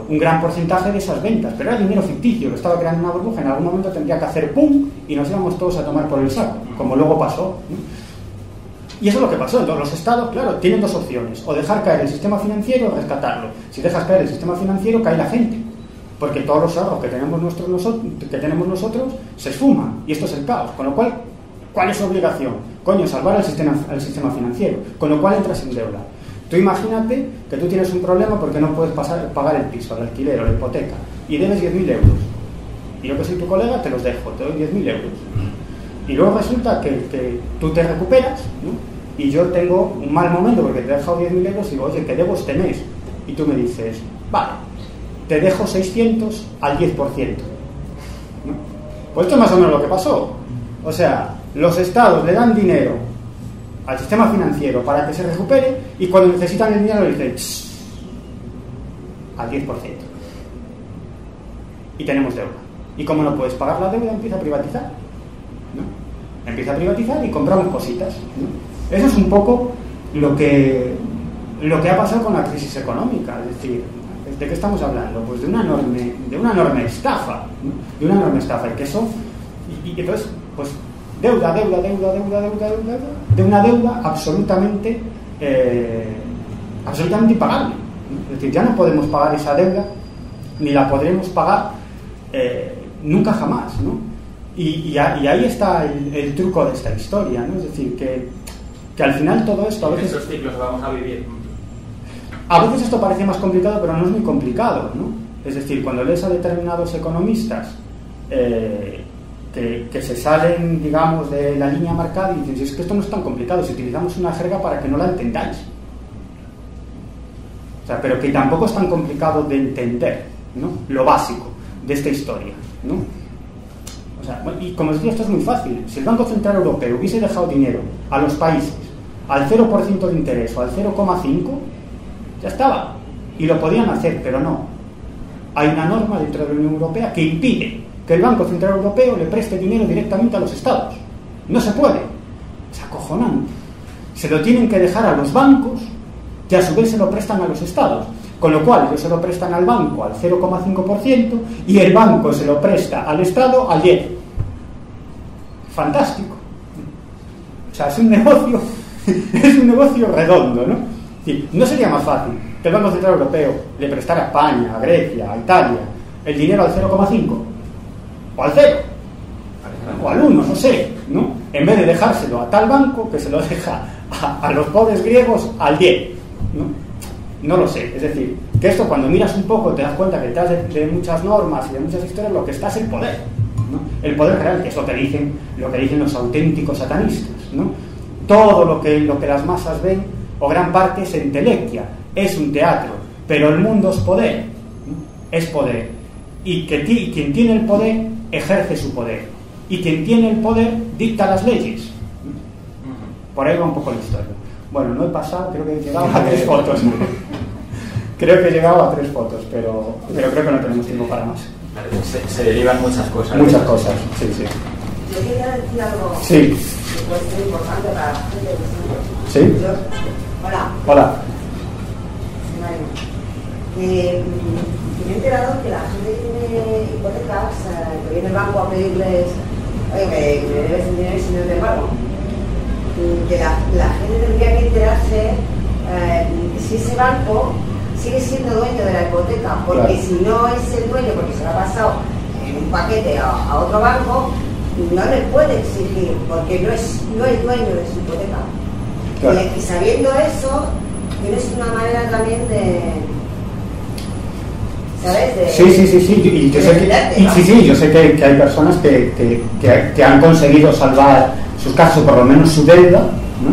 un gran porcentaje de esas ventas, pero era dinero ficticio, lo estaba creando una burbuja, en algún momento tendría que hacer ¡pum! Y nos íbamos todos a tomar por el saco, como luego pasó, ¿no? Y eso es lo que pasó. Entonces los estados, claro, tienen dos opciones: o dejar caer el sistema financiero o rescatarlo. Si dejas caer el sistema financiero, cae la gente, porque todos los ahorros que tenemos nosotros se esfuman, y esto es el caos. Con lo cual, ¿cuál es su obligación? Coño, salvar al sistema financiero, con lo cual entras en deuda. Tú imagínate que tú tienes un problema porque no puedes pagar el piso, el alquiler o la hipoteca, y debes 10.000 euros. Y yo, que soy tu colega, te los dejo, te doy 10.000 euros. Y luego resulta que tú te recuperas, ¿no? Y yo tengo un mal momento porque te he dejado 10.000 euros y digo, oye, ¿qué debo este mes? Y tú me dices, vale, te dejo 600 al 10%, ¿no? Pues esto es más o menos lo que pasó. O sea, los estados le dan dinero al sistema financiero para que se recupere, y cuando necesitan el dinero le dicen al 10%. Y tenemos deuda. Y como no puedes pagar la deuda, empieza a privatizar, ¿no? Empieza a privatizar y compramos cositas, ¿no? Eso es un poco lo que ha pasado con la crisis económica. Es decir, ¿de qué estamos hablando? Pues de una enorme estafa, ¿no? De una enorme estafa. Y que eso, y entonces, pues deuda, de una deuda absolutamente impagable, ¿no? Es decir, ya no podemos pagar esa deuda, ni la podremos pagar nunca jamás, ¿no? Y ahí está el truco de esta historia, ¿no? Es decir, que al final todo esto a veces... Esos ciclos vamos a vivir. A veces esto parece más complicado, pero no es muy complicado, ¿no? Es decir, cuando lees a determinados economistas que se salen, digamos, de la línea marcada, y dicen, si es que esto no es tan complicado, si utilizamos una jerga para que no la entendáis. O sea, pero que tampoco es tan complicado de entender, ¿no? Lo básico de esta historia, ¿no? O sea, y como os decía, esto es muy fácil. Si el Banco Central Europeo hubiese dejado dinero a los países al 0% de interés o al 0,5%, ya estaba. Y lo podían hacer, pero no. Hay una norma dentro de la Unión Europea que impide que el Banco Central Europeo le preste dinero directamente a los estados. No se puede. Es acojonante. Se lo tienen que dejar a los bancos, que a su vez se lo prestan a los estados. Con lo cual ellos se lo prestan al banco al 0,5% y el banco se lo presta al Estado al 10%. Fantástico. O sea, es un negocio redondo, ¿no? Sí, ¿no sería más fácil que el Banco Central Europeo le prestara a España, a Grecia, a Italia el dinero al 0,5%? O al 0%, o al 1%, no sé, ¿no? En vez de dejárselo a tal banco que se lo deja a los pobres griegos al 10%, ¿no? No lo sé. Es decir, que esto, cuando miras un poco, te das cuenta que detrás de muchas normas y de muchas historias lo que está es el poder, ¿no? El poder real, que es lo que dicen los auténticos satanistas, ¿no? Todo lo que las masas ven, o gran parte, es entelequia, es un teatro, pero el mundo es poder, ¿no? Es poder. Y quien tiene el poder ejerce su poder, y quien tiene el poder dicta las leyes, ¿no? Por ahí va un poco la historia. Bueno, no he pasado, creo que he llegado a 3 fotos. Creo que he llegado a 3 fotos, pero creo que no tenemos tiempo para más. Se derivan muchas cosas. Muchas cosas, sí, sí. Yo quería decir algo Sí. que puede ser importante para la gente de los. ¿Sí? Hola. Hola. Me he enterado que la gente tiene hipotecas, que viene el banco a pedirles, oye, que me debes el dinero y si no te pago. Que la gente tendría que enterarse si ese banco sigue siendo dueño de la hipoteca, porque claro, si no es el dueño, porque se lo ha pasado en un paquete a otro banco, no le puede exigir, porque no es dueño de su hipoteca. Claro. Y sabiendo eso, tienes una manera también de... ¿Sabes? Sí. Y yo sé que hay personas que han conseguido salvar sus casos, por lo menos su deuda, ¿no?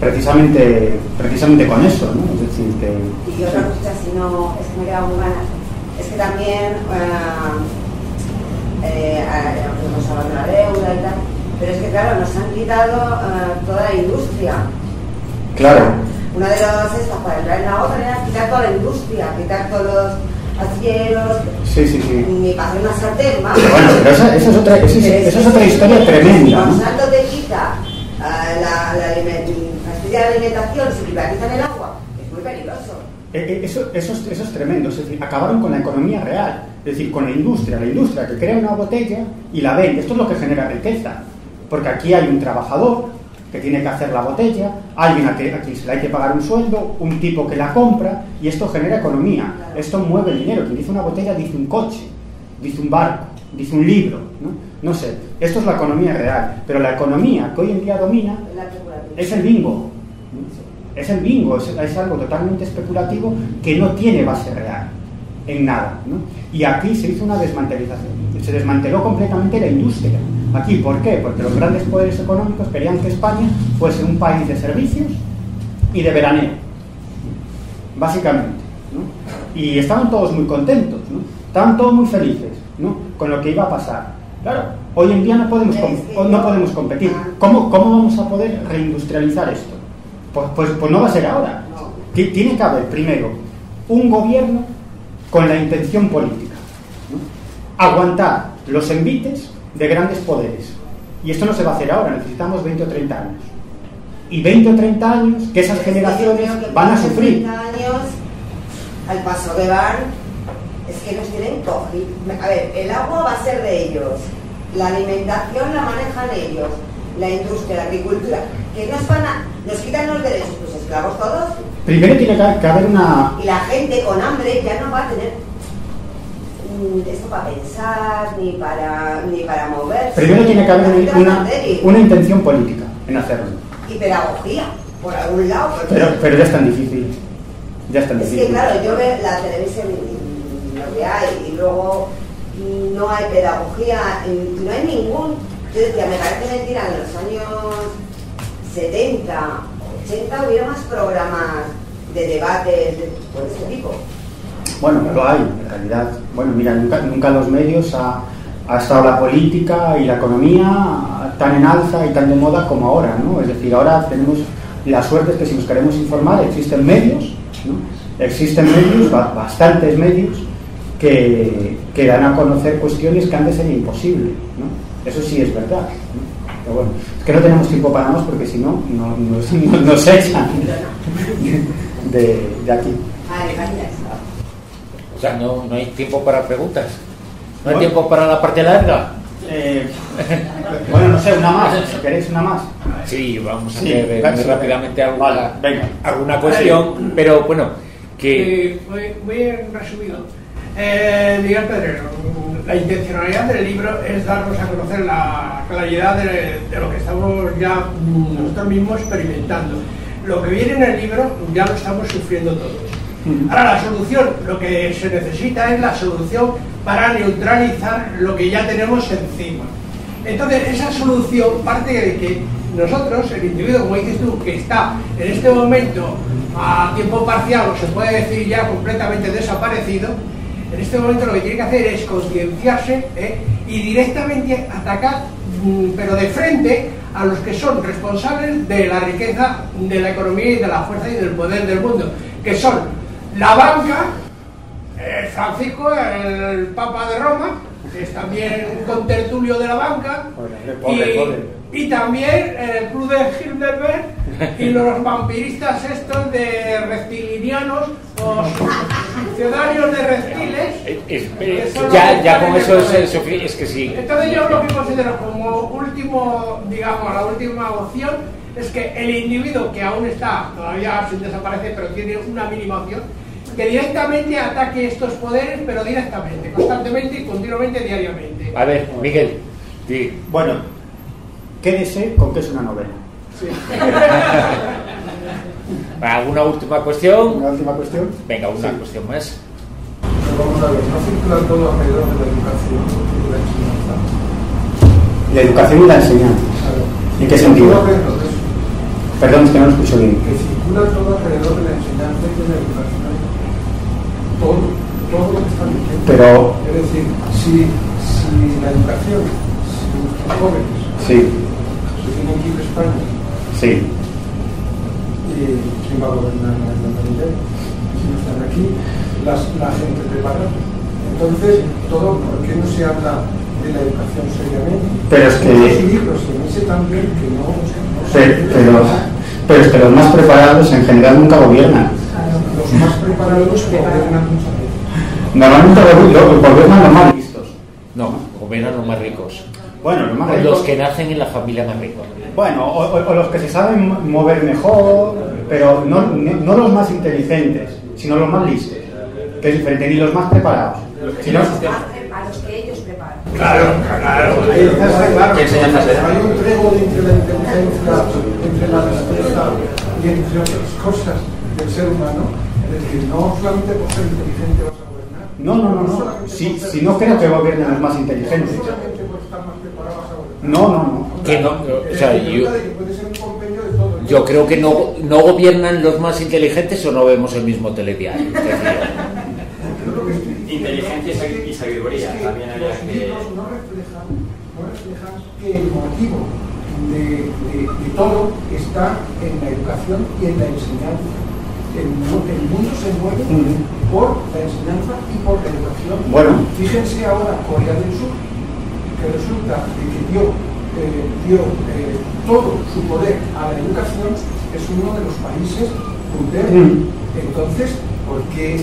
Precisamente con eso, ¿no? Es decir, que... Y otra cosa, si no, es que me queda muy ganas, es que también hemos hablado de la deuda y tal, pero es que claro, nos han quitado toda la industria. Claro. Una de las estas para entrar en la otra era quitar toda la industria, quitar todos los astilleros. Sí. Ni para hacer una sartén, más. Bueno, pero esa es otra historia tremenda, ¿no? Si Monsanto te quita la alimentación, si privatizan el agua, es muy peligroso. Eso es tremendo. Es decir, acabaron con la economía real, es decir, con la industria que crea una botella y la vende. Esto es lo que genera riqueza, porque aquí hay un trabajador que tiene que hacer la botella, alguien a quien se le hay que pagar un sueldo, un tipo que la compra, y esto genera economía, esto mueve dinero. Quien dice una botella dice un coche, dice un barco, dice un libro, no sé, esto es la economía real. Pero la economía que hoy en día domina es el bingo. Es el bingo, es algo totalmente especulativo que no tiene base real en nada, ¿no? Y aquí se hizo una desmantelización, se desmanteló completamente la industria. Aquí, ¿por qué? Porque los grandes poderes económicos querían que España fuese un país de servicios y de veraneo, básicamente, ¿no? Y estaban todos muy contentos, ¿no? Estaban todos muy felices, ¿no?, con lo que iba a pasar. Claro, hoy en día no podemos competir. ¿Cómo vamos a poder reindustrializar esto? Pues no va a ser ahora. Tiene que haber primero un gobierno con la intención política, ¿no?, aguantar los envites de grandes poderes, y esto no se va a hacer ahora. Necesitamos 20 o 30 años, y 20 o 30 años que esas generaciones van a sufrir. 30 años al paso que van, es que nos tienen cogido. A ver, el agua va a ser de ellos, la alimentación la manejan ellos, la industria, la agricultura, que nos quitan los derechos, pues esclavos todos. Primero tiene que haber una... Y la gente con hambre ya no va a tener esto para pensar, ni para moverse. Primero tiene que haber una intención política en hacerlo. Y pedagogía, por algún lado. Pero ya es tan difícil. Es que claro, yo veo la televisión y lo que hay, y luego no hay pedagogía, no hay ningún... Yo decía, me parece mentira, en los años 70, 80 hubiera más programas de debates por ese tipo. Bueno, lo hay, en realidad. Bueno, mira, nunca los medios ha estado la política y la economía tan en alza y tan de moda como ahora, ¿no? Es decir, ahora tenemos la suerte de que si nos queremos informar existen medios, ¿no? Existen medios, bastantes medios, que dan a conocer cuestiones que antes era imposible, ¿no? Eso sí es verdad, ¿no? Pero bueno, es que no tenemos tiempo para más porque si no, nos echan de aquí. O sea, no hay tiempo para preguntas. ¿No hay tiempo para la parte larga? Bueno, no sé, una más, si queréis una más. Sí, vamos a hacer muy rápidamente alguna cuestión, Vale. pero bueno, que... Muy resumido. Miguel Pedrero, la intencionalidad del libro es darnos a conocer la claridad de lo que estamos ya nosotros mismos experimentando. Lo que viene en el libro ya lo estamos sufriendo todos. Ahora la solución, lo que se necesita es la solución para neutralizar lo que ya tenemos encima. Entonces esa solución parte de que nosotros, el individuo, como dices tú, que está en este momento a tiempo parcial, o se puede decir ya completamente desaparecido, en este momento lo que tiene que hacer es concienciarse y directamente atacar, pero de frente, a los que son responsables de la riqueza, de la economía y de la fuerza y del poder del mundo, que son la banca, Francisco, el Papa de Roma, que es también un contertulio de la banca, y también el Club de Bilderberg y los vampiristas estos de reptilianos o sucedanios de reptiles. Ya con eso es que sí. Entonces yo lo que considero como último, digamos, la última opción es que el individuo que aún está todavía sin desaparecer, pero tiene una mínima opción, que directamente ataque estos poderes, pero directamente, constantemente y continuamente, diariamente. A ver, Miguel, sí. Bueno, quédese con que es una novela. Sí. ¿Alguna última cuestión? ¿Una última cuestión? Venga, una cuestión más. Vamos a ver, no circula todo alrededor de la educación y la enseñanza. La educación y la enseñanza. Claro. ¿En qué sentido? Todo alrededor de eso. Perdón, es que no lo escucho bien. Que circula todo alrededor de la enseñanza y de la educación. Todo lo que están diciendo. Pero... Es decir, si la educación, si los jóvenes Sí. se tienen que ir a España, Sí. ¿quién va a gobernar la humanidad? Si no están aquí, la gente preparada. Entonces, ¿por qué no se habla de la educación seriamente? Pero es que... Muchos libros, y en ese también, que no Pero es que los más preparados en general nunca gobiernan. los más preparados gobiernan muchas veces. Normalmente gobiernan los más listos. No, gobiernan los más ricos. Bueno, los más O ricos. los que nacen en la familia más rica. Bueno, o los que se saben mover mejor, pero no los más inteligentes, sino los más listos, que es diferente, ni los más preparados. Sino, A los que ellos preparan. Claro. Ahí está claro. ¿Qué enseñanzas le dan? Hay un tregua entre la inteligencia, entre la destreza y entre otras cosas del ser humano. Es decir, no solamente por ser inteligente vas a gobernar. no. Si no creo que gobiernen los más inteligentes. No solamente por estar más preparado vas a gobernar. No. Que no, o sea, Puede ser un compendio de todo. yo creo que no gobiernan los más inteligentes o no vemos el mismo telediario. Es decir, Inteligencia y sabiduría. Es que También había los que... libros no reflejan que el motivo de todo está en la educación y en la enseñanza. El mundo se mueve por la enseñanza y por la educación. Bueno. Fíjense ahora Corea del Sur, que resulta de que dio todo su poder a la educación, es uno de los países punteros. Entonces, ¿por qué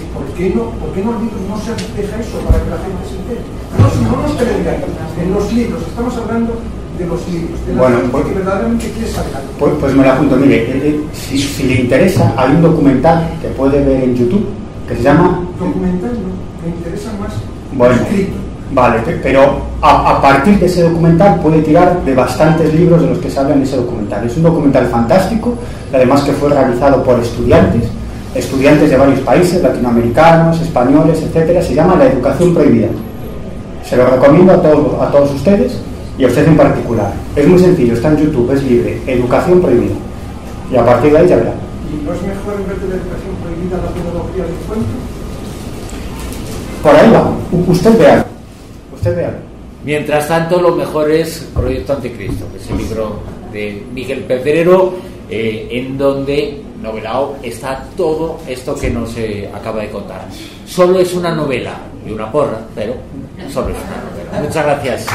los libros no se refleja eso para que la gente se entere? No los telediarios, en los libros, estamos hablando de los libros, de la gente que verdaderamente quiere saber algo. Pues me lo apunto, mire, si le interesa, hay un documental que puede ver en YouTube que se llama... Documental no, me interesa más escrito. Vale, pero a partir de ese documental puede tirar de bastantes libros de los que se habla en ese documental. Es un documental fantástico, además que fue realizado por estudiantes de varios países, latinoamericanos, españoles, etcétera. Se llama La educación prohibida. Se lo recomiendo a todos ustedes y a usted en particular. Es muy sencillo, está en YouTube, es libre. Educación prohibida. Y a partir de ahí ya verá. ¿Y no es mejor en vez de la educación prohibida la pedagogía del cuento? Por ahí va. Usted vea. mientras tanto, lo mejor es Proyecto Anticristo, que es el libro de Miguel Pedrero, en donde novelado está todo esto que nos acaba de contar. Solo es una novela y una porra, pero solo es una novela. Muchas gracias.